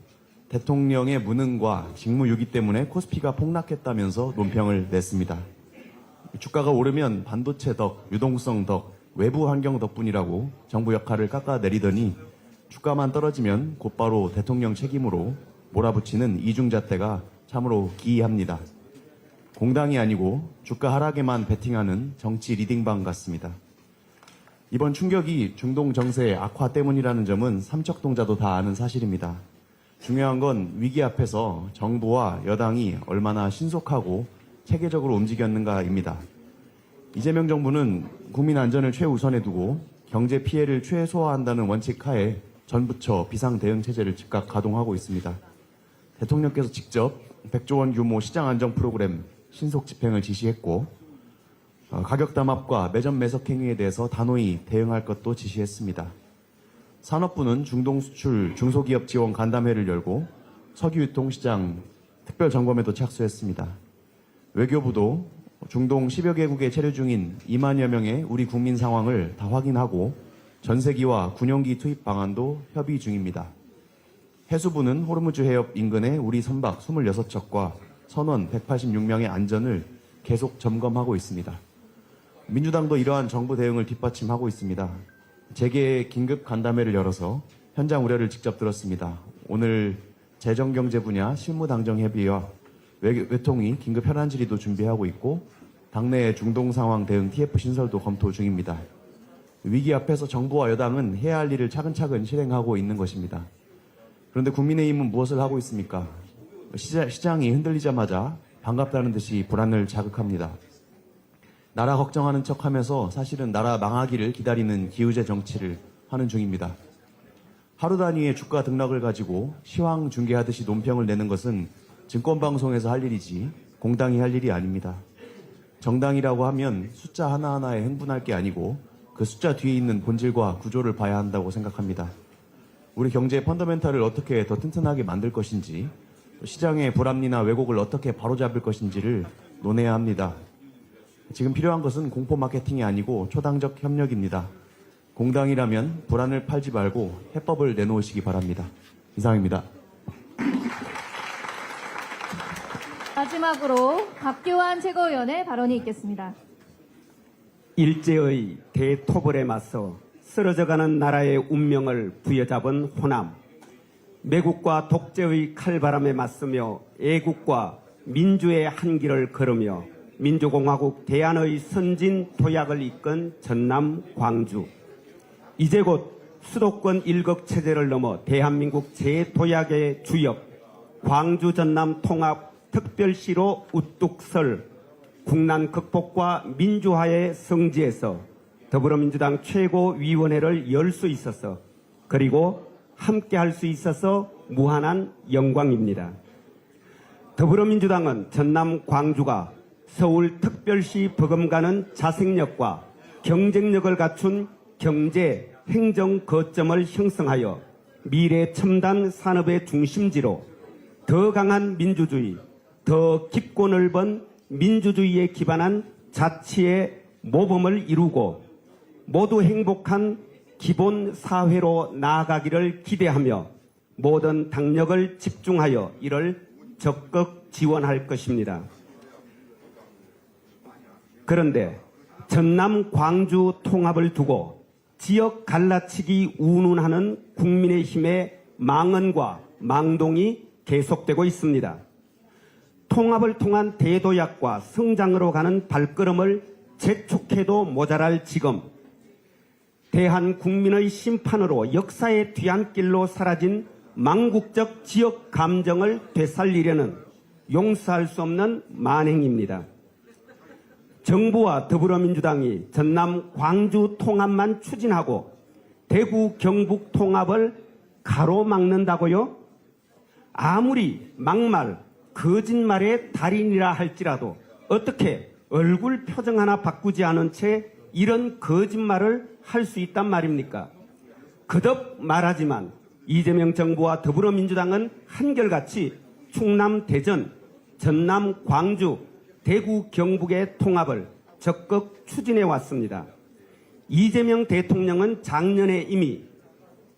대통령의 무능과 직무유기 때문에 코스피가 폭락했다면서 논평을 냈습니다. 주가가 오르면 반도체 덕, 유동성 덕, 외부 환경 덕분이라고 정부 역할을 깎아내리더니 주가만 떨어지면 곧바로 대통령 책임으로 몰아붙이는 이중잣대가 참으로 기이합니다. 공당이 아니고 주가 하락에만 베팅하는 정치 리딩방 같습니다. 이번 충격이 중동 정세 악화 때문이라는 점은 삼척동자도 다 아는 사실입니다. 중요한 건 위기 앞에서 정부와 여당이 얼마나 신속하고 체계적으로 움직였는가입니다. 이재명 정부는 국민 안전을 최우선에 두고 경제 피해를 최소화한다는 원칙 하에 전부처 비상대응체제를 즉각 가동하고 있습니다. 대통령께서 직접 100조 원 규모 시장 안정 프로그램 신속 집행을 지시했고 가격 담합과 매점 매석 행위에 대해서 단호히 대응할 것도 지시했습니다. 산업부는 중동 수출 중소기업 지원 간담회를 열고 석유유통시장 특별점검에도 착수했습니다. 외교부도 중동 10여 개국에 체류 중인 2만여 명의 우리 국민 상황을 다 확인하고 전세기와 군용기 투입 방안도 협의 중입니다. 해수부는 호르무즈 해협 인근의 우리 선박 26척과 선원 186명의 안전을 계속 점검하고 있습니다. 민주당도 이러한 정부 대응을 뒷받침하고 있습니다. 재계 긴급 간담회를 열어서 현장 우려를 직접 들었습니다. 오늘 재정경제 분야 실무당정협의회와 외통위 긴급 현안 질의도 준비하고 있고 당내 중동 상황 대응 TF 신설도 검토 중입니다. 위기 앞에서 정부와 여당은 해야 할 일을 차근차근 실행하고 있는 것입니다. 그런데 국민의힘은 무엇을 하고 있습니까? 시장이 흔들리자마자 반갑다는 듯이 불안을 자극합니다. 나라 걱정하는 척하면서 사실은 나라 망하기를 기다리는 기우제 정치를 하는 중입니다. 하루 단위의 주가 등락을 가지고 시황 중계하듯이 논평을 내는 것은 증권방송에서 할 일이지 공당이 할 일이 아닙니다. 정당이라고 하면 숫자 하나하나에 흥분할 게 아니고 그 숫자 뒤에 있는 본질과 구조를 봐야 한다고 생각합니다. 우리 경제의 펀더멘탈을 어떻게 더 튼튼하게 만들 것인지, 또 시장의 불합리나 왜곡을 어떻게 바로잡을 것인지를 논해야 합니다. 지금 필요한 것은 공포 마케팅이 아니고 초당적 협력입니다. 공당이라면 불안을 팔지 말고 해법을 내놓으시기 바랍니다. 이상입니다. 마지막으로 박규환 최고위원의 발언이 있겠습니다. 일제의 대토벌에 맞서 쓰러져가는 나라의 운명을 부여잡은 호남, 매국과 독재의 칼바람에 맞서며 애국과 민주의 한길을 걸으며 민주공화국 대안의 선진 도약을 이끈 전남 광주, 이제 곧 수도권 일극체제를 넘어 대한민국 재도약의 주역 광주 전남 통합 특별시로 우뚝 설 국난 극복과 민주화의 성지에서 더불어민주당 최고위원회를 열 수 있어서, 그리고 함께 할 수 있어서 무한한 영광입니다. 더불어민주당은 전남 광주가 서울특별시 버금가는 자생력과 경쟁력을 갖춘 경제 행정 거점을 형성하여 미래 첨단 산업의 중심지로 더 강한 민주주의, 더 깊고 넓은 민주주의에 기반한 자치의 모범을 이루고 모두 행복한 기본 사회로 나아가기를 기대하며 모든 당력을 집중하여 이를 적극 지원할 것입니다. 그런데 전남 광주 통합을 두고 지역 갈라치기 운운하는 국민의힘의 망언과 망동이 계속되고 있습니다. 통합을 통한 대도약과 성장으로 가는 발걸음을 재촉해도 모자랄 지금 대한 국민의 심판으로 역사의 뒤안길로 사라진 망국적 지역 감정을 되살리려는 용서할 수 없는 만행입니다. 정부와 더불어민주당이 전남 광주 통합만 추진하고 대구 경북 통합을 가로막는다고요? 아무리 막말, 거짓말의 달인이라 할지라도 어떻게 얼굴 표정 하나 바꾸지 않은 채 이런 거짓말을 할 수 있단 말입니까? 거듭 말하지만 이재명 정부와 더불어민주당은 한결같이 충남 대전, 전남 광주, 대구 경북의 통합을 적극 추진해 왔습니다. 이재명 대통령은 작년에 이미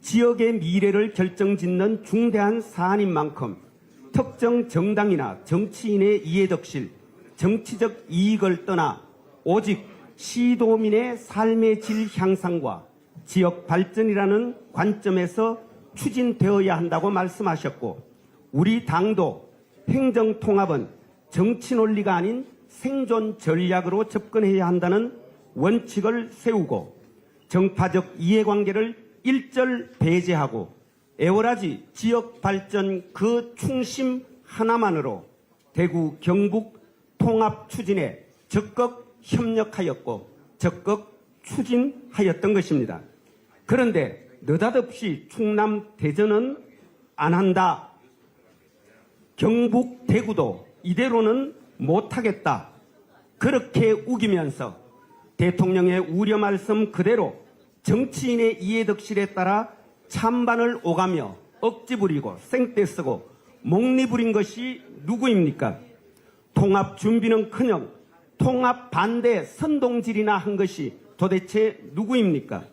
지역의 미래를 결정짓는 중대한 사안인 만큼 특정 정당이나 정치인의 이해덕실, 정치적 이익을 떠나 오직 시도민의 삶의 질 향상과 지역 발전이라는 관점에서 추진되어야 한다고 말씀하셨고, 우리 당도 행정통합은 정치 논리가 아닌 생존 전략으로 접근해야 한다는 원칙을 세우고 정파적 이해관계를 일절 배제하고 애월하지 지역 발전 그 중심 하나만으로 대구 경북 통합 추진에 적극 협력하였고 적극 추진하였던 것입니다. 그런데 느닷없이 충남 대전은 안 한다. 경북 대구도 이대로는 못하겠다. 그렇게 우기면서 대통령의 우려 말씀 그대로 정치인의 이해덕실에 따라 찬반을 오가며 억지 부리고 생떼 쓰고 목리 부린 것이 누구입니까? 통합 준비는커녕 통합 반대 선동질이나 한 것이 도대체 누구입니까?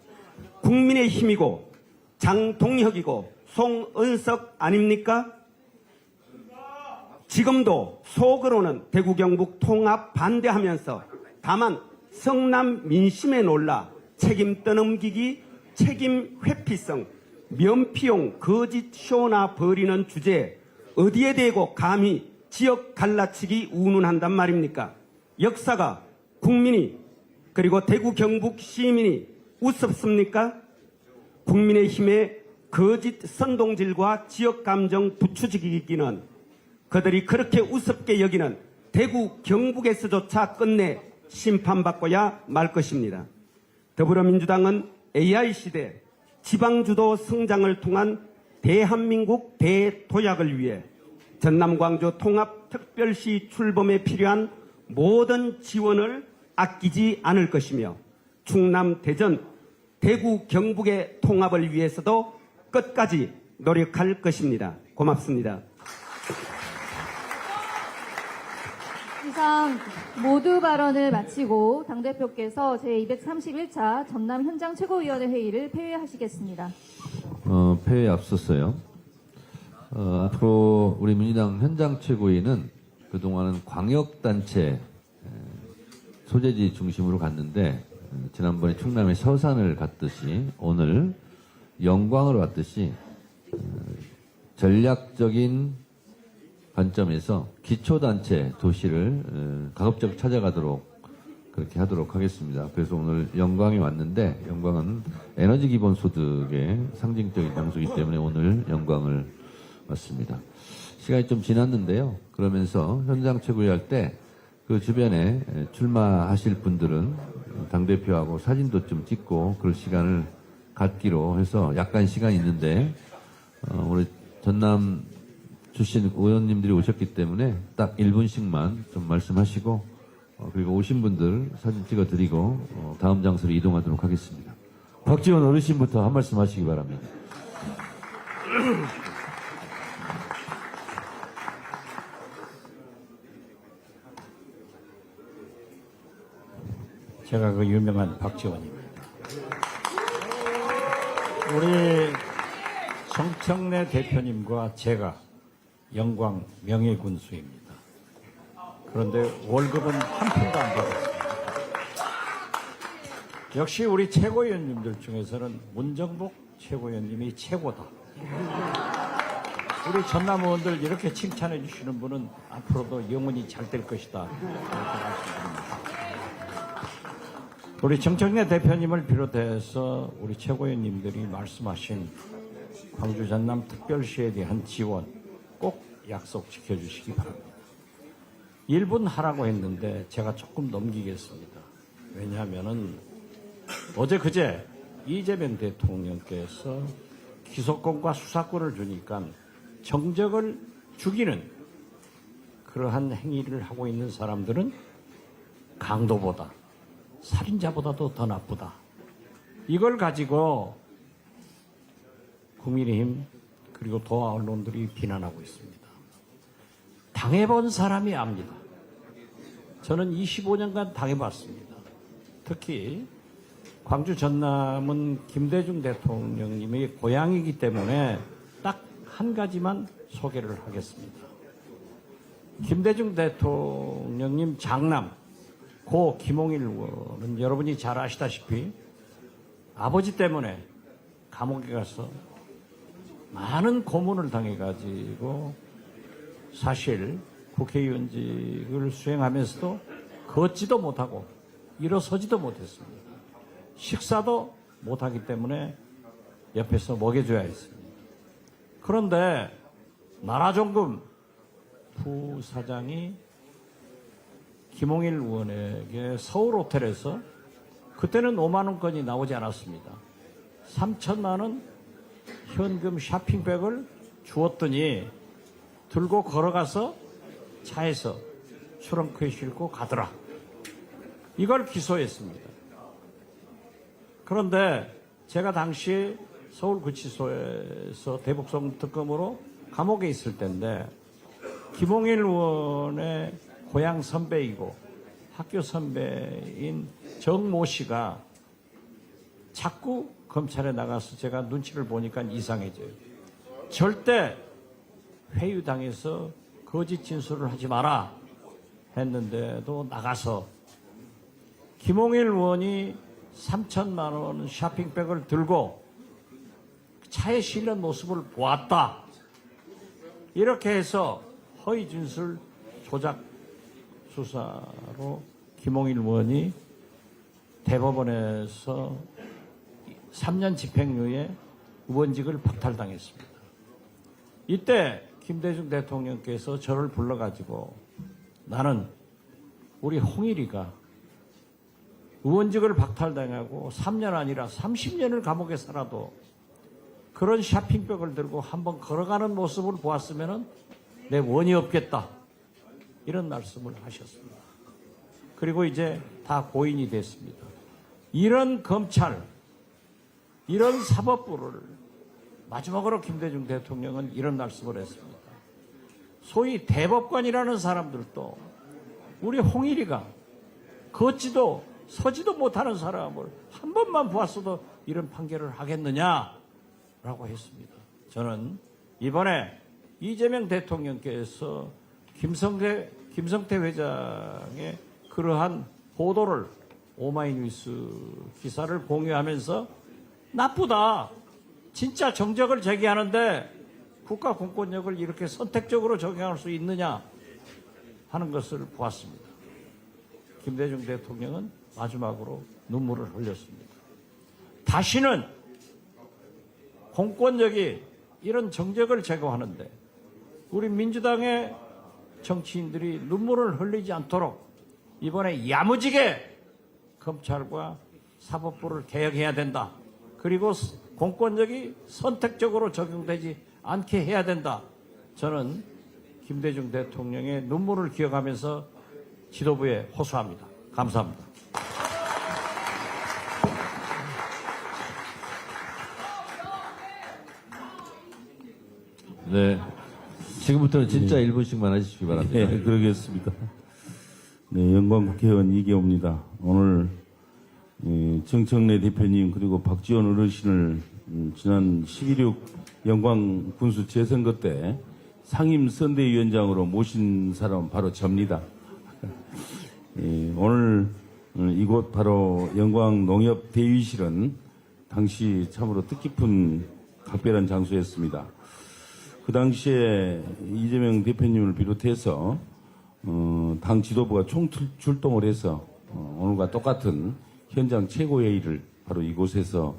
국민의힘이고 장동혁이고 송은석 아닙니까? 지금도 속으로는 대구 경북 통합 반대하면서 다만 성남 민심에 놀라 책임 떠넘기기, 책임 회피성, 면피용 거짓 쇼나 벌이는 주제에 어디에 대고 감히 지역 갈라치기 운운한단 말입니까? 역사가 국민이 그리고 대구 경북 시민이 우습습니까? 국민의힘의 거짓 선동질과 지역 감정 부추기기는 그들이 그렇게 우습게 여기는 대구 경북에서조차 끝내 심판받고야 말 것입니다. 더불어민주당은 AI 시대 지방주도 성장을 통한 대한민국 대도약을 위해 전남 광주 통합특별시 출범에 필요한 모든 지원을 아끼지 않을 것이며 충남 대전 대구 경북의 통합을 위해서도 끝까지 노력할 것입니다. 고맙습니다. 이상 모두 발언을 마치고 당대표께서 제231차 전남 현장 최고위원회 회의를 폐회하시겠습니다. 폐회에 앞섰어요. 앞으로 우리 민주당 현장 최고위는 그동안은 광역단체 소재지 중심으로 갔는데 지난번에 충남의 서산을 갔듯이 오늘 영광으로 갔듯이 전략적인 관점에서 기초단체 도시를 가급적 찾아가도록 그렇게 하도록 하겠습니다. 그래서 오늘 영광에 왔는데 영광은 에너지 기본소득의 상징적인 장소이기 때문에 오늘 영광을 왔습니다. 시간이 좀 지났는데요. 그러면서 현장 최고위 할 때 그 주변에 출마하실 분들은 당대표하고 사진도 좀 찍고 그럴 시간을 갖기로 해서 약간 시간이 있는데 우리 전남 출신 의원님들이 오셨기 때문에 딱 1분씩만 좀 말씀하시고 그리고 오신 분들 사진 찍어드리고 다음 장소로 이동하도록 하겠습니다. 박지원 어르신부터 한 말씀 하시기 바랍니다. 제가 그 유명한 박지원입니다. 우리 정청래 대표님과 제가 영광 명예군수입니다. 그런데 월급은 한 푼도 안 받았습니다. 역시 우리 최고위원님들 중에서는 문정복 최고위원님이 최고다. 우리 전남 의원들 이렇게 칭찬해 주시는 분은 앞으로도 영원히 잘 될 것이다. 이렇게 말씀드립니다. 우리 정청래 대표님을 비롯해서 우리 최고위원님들이 말씀하신 광주 전남 특별시에 대한 지원 꼭 약속 지켜주시기 바랍니다. 1분 하라고 했는데 제가 조금 넘기겠습니다. 왜냐하면은 어제 그제 이재명 대통령께서 기소권과 수사권을 주니까 정적을 죽이는 그러한 행위를 하고 있는 사람들은 강도보다 살인자보다도 더 나쁘다. 이걸 가지고 국민의힘 그리고 도하 언론들이 비난하고 있습니다. 당해본 사람이 압니다. 저는 25년간 당해봤습니다. 특히 광주 전남은 김대중 대통령님의 고향이기 때문에 딱 한 가지만 소개를 하겠습니다. 김대중 대통령님 장남 고 김홍일 의원은 여러분이 잘 아시다시피 아버지 때문에 감옥에 가서 많은 고문을 당해가지고 사실 국회의원직을 수행하면서도 걷지도 못하고 일어서지도 못했습니다. 식사도 못하기 때문에 옆에서 먹여줘야 했습니다. 그런데 나라종금 부사장이 김홍일 의원에게 서울 호텔에서 그때는 5만 원권이 나오지 않았습니다. 3천만 원 현금 쇼핑백을 주었더니 들고 걸어가서 차에서 트렁크에 싣고 가더라. 이걸 기소했습니다. 그런데 제가 당시 서울구치소에서 대북송 특검으로 감옥에 있을 때인데 김홍일 의원의 고향 선배이고 학교 선배인 정모 씨가 자꾸 검찰에 나가서 제가 눈치를 보니까 이상해져요. 절대 회유당해서 거짓 진술을 하지 마라 했는데도 나가서 김홍일 의원이 3천만 원 쇼핑백을 들고 차에 실는 모습을 보았다. 이렇게 해서 허위 진술 조작 수사로 김홍일 의원이 대법원에서 3년 집행유예 의원직을 박탈당했습니다. 이때 김대중 대통령께서 저를 불러가지고 나는 우리 홍일이가 의원직을 박탈당하고 3년 아니라 30년을 감옥에 살아도 그런 쇼핑백을 들고 한번 걸어가는 모습을 보았으면 내 원이 없겠다. 이런 말씀을 하셨습니다. 그리고 이제 다 고인이 됐습니다. 이런 검찰, 이런 사법부를 마지막으로 김대중 대통령은 이런 말씀을 했습니다. 소위 대법관이라는 사람들도 우리 홍일이가 걷지도 서지도 못하는 사람을 한 번만 보았어도 이런 판결을 하겠느냐라고 했습니다. 저는 이번에 이재명 대통령께서 김성태 회장의 그러한 보도를 오마이뉴스 기사를 공유하면서 나쁘다. 진짜 정적을 제기하는데 국가 공권력을 이렇게 선택적으로 적용할 수 있느냐 하는 것을 보았습니다. 김대중 대통령은 마지막으로 눈물을 흘렸습니다. 다시는 공권력이 이런 정적을 제거하는데 우리 민주당의 정치인들이 눈물을 흘리지 않도록 이번에 야무지게 검찰과 사법부를 개혁해야 된다. 그리고 공권력이 선택적으로 적용되지 않게 해야 된다. 저는 김대중 대통령의 눈물을 기억하면서 지도부에 호소합니다. 감사합니다. 네. 지금부터는 진짜 1분씩만 하시기 바랍니다. 네, 그러겠습니다. 네, 영광 국회의원 이계호입니다. 오늘 정청래 대표님 그리고 박지원 어르신을 지난 12.6 영광 군수 재선거 때 상임 선대위원장으로 모신 사람은 바로 접니다. 오늘 이곳 바로 영광 농협 대위실은 당시 참으로 뜻깊은 각별한 장소였습니다. 그 당시에 이재명 대표님을 비롯해서 당 지도부가 총출동을 해서 오늘과 똑같은 현장 최고회의를 바로 이곳에서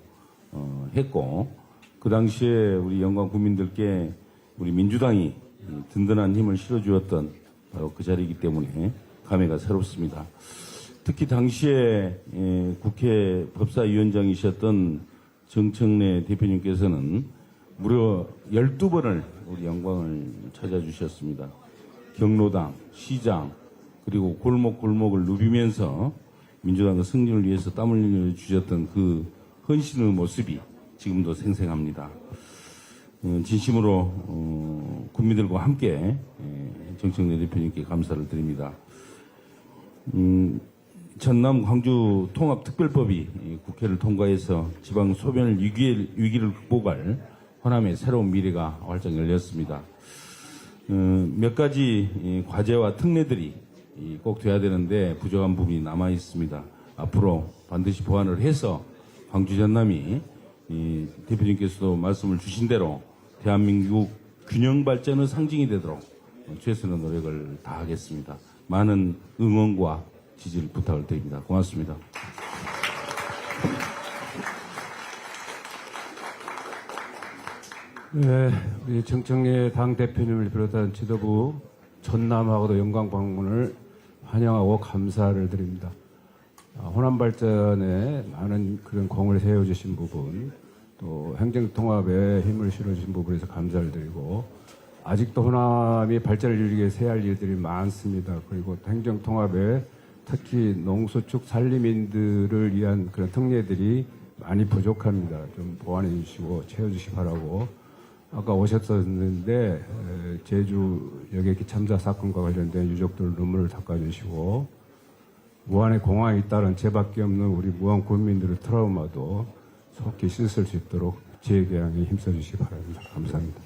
했고, 그 당시에 우리 영광 국민들께 우리 민주당이 든든한 힘을 실어주었던 바로 그 자리이기 때문에 감회가 새롭습니다. 특히 당시에 국회 법사위원장이셨던 정청래 대표님께서는 무려 12번을 우리 영광을 찾아주셨습니다. 경로당, 시장, 그리고 골목골목을 누비면서 민주당의 승리를 위해서 땀을 흘려주셨던 그 헌신의 모습이 지금도 생생합니다. 진심으로 국민들과 함께 정청래 대표님께 감사를 드립니다. 전남 광주 통합특별법이 국회를 통과해서 지방 소멸 위기를 극복할 호남의 새로운 미래가 활짝 열렸습니다. 몇 가지 과제와 특례들이 꼭 돼야 되는데 부족한 부분이 남아 있습니다. 앞으로 반드시 보완을 해서 광주 전남이 대표님께서도 말씀을 주신 대로 대한민국 균형 발전의 상징이 되도록 최선의 노력을 다하겠습니다. 많은 응원과 지지를 부탁을 드립니다. 고맙습니다. 네, 우리 정청래 당대표님을 비롯한 지도부 전남하고도 영광 방문을 환영하고 감사를 드립니다. 호남 발전에 많은 그런 공을 세워주신 부분, 또 행정통합에 힘을 실어주신 부분에서 감사를 드리고, 아직도 호남이 발전을 이루기 위해 해야 할 일들이 많습니다. 그리고 행정통합에 특히 농수축 산림인들을 위한 그런 특례들이 많이 부족합니다. 좀 보완해 주시고 채워주시기 바라고, 아까 오셨었는데 제주 여객기 참사 사건과 관련된 유족들 눈물을 닦아주시고, 무한의 공황에 따른 죄밖에 없는 우리 무한 국민들의 트라우마도 속히 씻을 수 있도록 지혜교양에 힘써주시기 바랍니다. 감사합니다.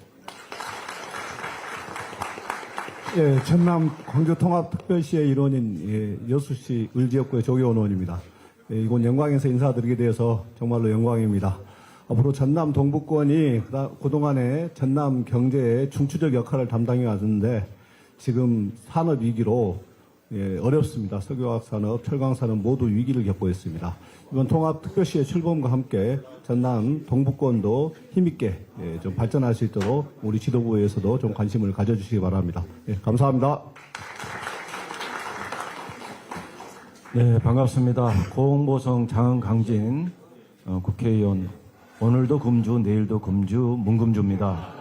예, 전남 광주통합특별시의 일원인 여수시 을지역구의 조계원 의원입니다. 이곳 영광에서 인사드리게 되어서 정말로 영광입니다. 앞으로 전남 동부권이 그동안에 전남 경제의 중추적 역할을 담당해 왔는데 지금 산업 위기로 어렵습니다. 석유화학 산업, 철강 산업 모두 위기를 겪고 있습니다. 이번 통합특별시의 출범과 함께 전남 동부권도 힘있게 좀 발전할 수 있도록 우리 지도부에서도 좀 관심을 가져주시기 바랍니다. 감사합니다. 네, 반갑습니다. 고흥보성 장흥강진 국회의원, 오늘도 금주, 내일도 금주, 문금주입니다.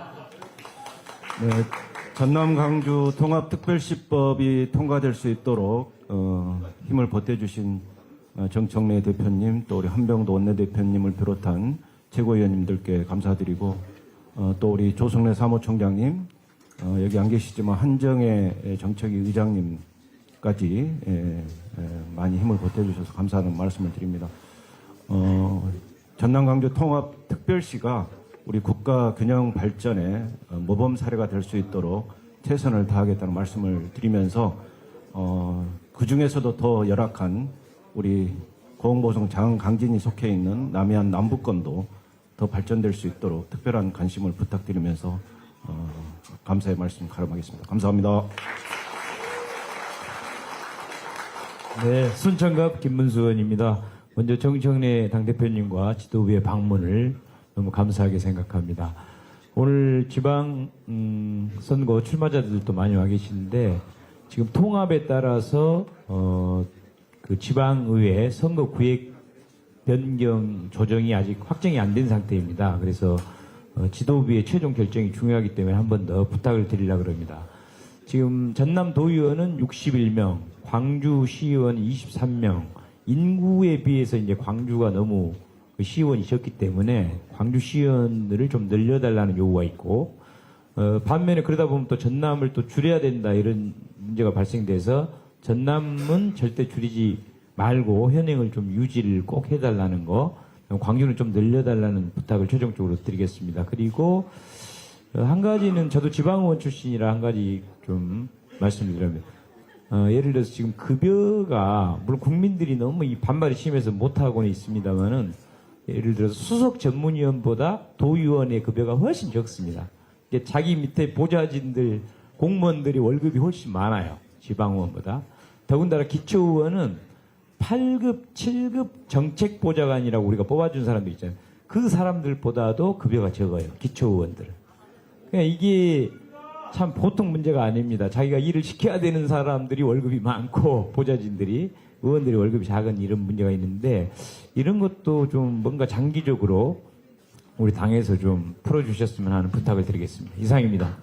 네, 전남 광주 통합특별시법이 통과될 수 있도록 힘을 보태주신 정청래 대표님, 또 우리 한병도 원내대표님을 비롯한 최고위원님들께 감사드리고, 또 우리 조성래 사무총장님, 여기 안 계시지만 한정혜 정책위 의장님까지 많이 힘을 보태주셔서 감사하는 말씀을 드립니다. 전남 광주 통합특별시가 우리 국가 균형 발전에 모범 사례가 될 수 있도록 최선을 다하겠다는 말씀을 드리면서 그 중에서도 더 열악한 우리 고흥보성 장흥강진이 속해 있는 남해안 남부권도 더 발전될 수 있도록 특별한 관심을 부탁드리면서 감사의 말씀 가름하겠습니다. 감사합니다. 네, 순천갑 김문수 의원입니다. 먼저 정청래 당대표님과 지도부의 방문을 너무 감사하게 생각합니다. 오늘 지방 선거 출마자들도 많이 와 계시는데 지금 통합에 따라서 그 지방의회 선거 구획 변경 조정이 아직 확정이 안 된 상태입니다. 그래서 지도부의 최종 결정이 중요하기 때문에 한 번 더 부탁을 드리려고 합니다. 지금 전남 도의원은 61명, 광주 시의원 23명, 인구에 비해서 이제 광주가 너무 시의원이 적기 때문에 광주 시의원들을 좀 늘려달라는 요구가 있고, 반면에 그러다 보면 또 전남을 또 줄여야 된다 이런 문제가 발생돼서 전남은 절대 줄이지 말고 현행을 좀 유지를 꼭 해달라는 거, 광주는 좀 늘려달라는 부탁을 최종적으로 드리겠습니다. 그리고 한 가지는 저도 지방의원 출신이라 한 가지 좀 말씀드리면, 예를 들어서 지금 급여가 물론 국민들이 너무 이 반발이 심해서 못하고는 있습니다만은, 예를 들어서 수석 전문위원보다 도의원의 급여가 훨씬 적습니다. 이게 자기 밑에 보좌진들, 공무원들이 월급이 훨씬 많아요. 지방의원보다. 더군다나 기초의원은 8급, 7급 정책보좌관이라고 우리가 뽑아준 사람들 있잖아요. 그 사람들보다도 급여가 적어요. 기초의원들. 그러니까 이게 참 보통 문제가 아닙니다. 자기가 일을 시켜야 되는 사람들이 월급이 많고 보좌진들이, 의원들이 월급이 작은 이런 문제가 있는데, 이런 것도 좀 뭔가 장기적으로 우리 당에서 좀 풀어주셨으면 하는 부탁을 드리겠습니다. 이상입니다.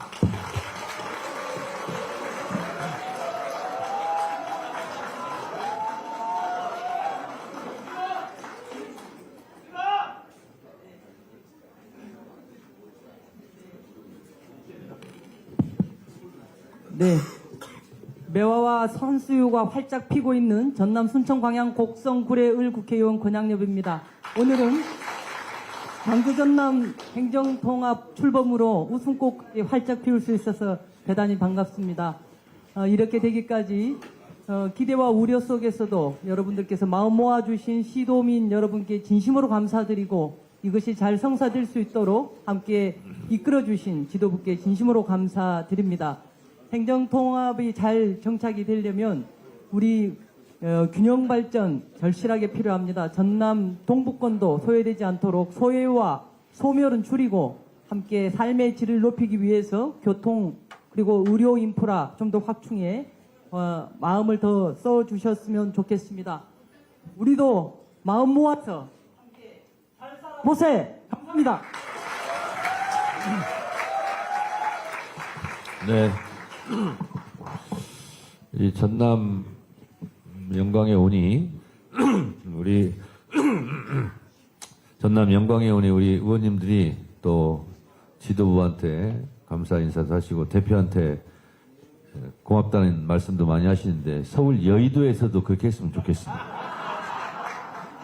네. 매화와 선수유가 활짝 피고 있는 전남 순천 광양 곡성 구례을 국회의원 권양엽입니다. 오늘은 광주 전남 행정통합 출범으로 웃음꽃이 활짝 피울 수 있어서 대단히 반갑습니다. 이렇게 되기까지 기대와 우려 속에서도 여러분들께서 마음 모아주신 시도민 여러분께 진심으로 감사드리고, 이것이 잘 성사될 수 있도록 함께 이끌어주신 지도부께 진심으로 감사드립니다. 행정통합이 잘 정착이 되려면 우리 균형 발전 절실하게 필요합니다. 전남 동북권도 소외되지 않도록 소외와 소멸은 줄이고 함께 삶의 질을 높이기 위해서 교통 그리고 의료 인프라 좀 더 확충해 마음을 더 써주셨으면 좋겠습니다. 우리도 마음 모아서 함께 잘 살아보세요. 감사합니다. 네. 이 전남 영광에 오니 우리 전남 영광에 오니 우리 의원님들이 또 지도부한테 감사 인사도 하시고 대표한테 고맙다는 말씀도 많이 하시는데, 서울 여의도에서도 그렇게 했으면 좋겠습니다.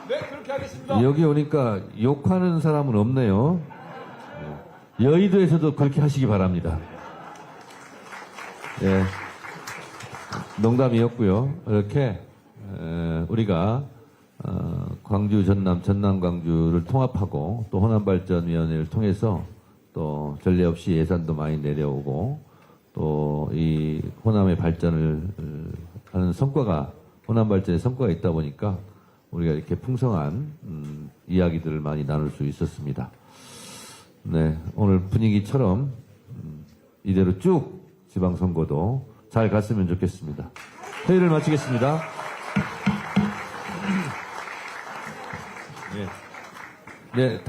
네, 그렇게 하겠습니다. 여기 오니까 욕하는 사람은 없네요. 여의도에서도 그렇게 하시기 바랍니다. 예, 농담이었고요. 이렇게 우리가 광주, 전남, 전남, 광주를 통합하고 또 호남발전위원회를 통해서 또 전례 없이 예산도 많이 내려오고 또 이 호남의 발전을 하는 성과가, 호남발전의 성과가 있다 보니까 우리가 이렇게 풍성한 이야기들을 많이 나눌 수 있었습니다. 네, 오늘 분위기처럼 이대로 쭉 지방선거도 잘 갔으면 좋겠습니다. 회의를 마치겠습니다. 네.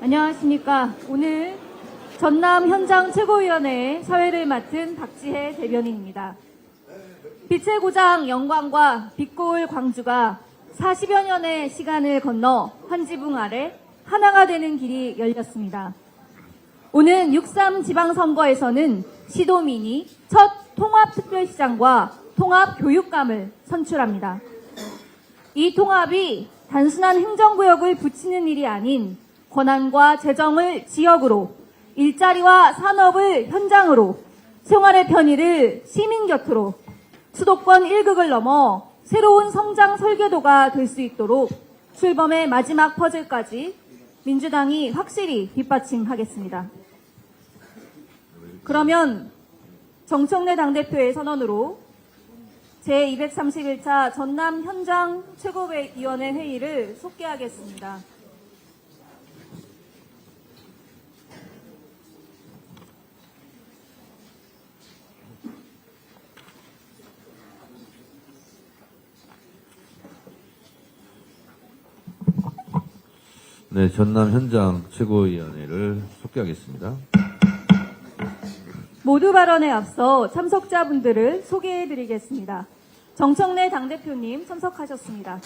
안녕하십니까. 오늘 전남 현장 최고위원회 사회를 맡은 박지혜 대변인입니다. 빛의 고장 영광과 빛고울 광주가 40여 년의 시간을 건너 한 지붕 아래 하나가 되는 길이 열렸습니다. 오는 6.3 지방선거에서는 시도민이 첫 통합특별시장과 통합교육감을 선출합니다. 이 통합이 단순한 행정구역을 붙이는 일이 아닌 권한과 재정을 지역으로, 일자리와 산업을 현장으로, 생활의 편의를 시민 곁으로, 수도권 1극을 넘어 새로운 성장 설계도가 될 수 있도록 출범의 마지막 퍼즐까지 민주당이 확실히 뒷받침하겠습니다. 그러면 정청래 당대표의 선언으로 제231차 전남 현장 최고위원회 회의를 속개하겠습니다. 네, 전남 현장 최고위원회를 속개하겠습니다. 모두 발언에 앞서 참석자분들을 소개해드리겠습니다. 정청래 당대표님 참석하셨습니다.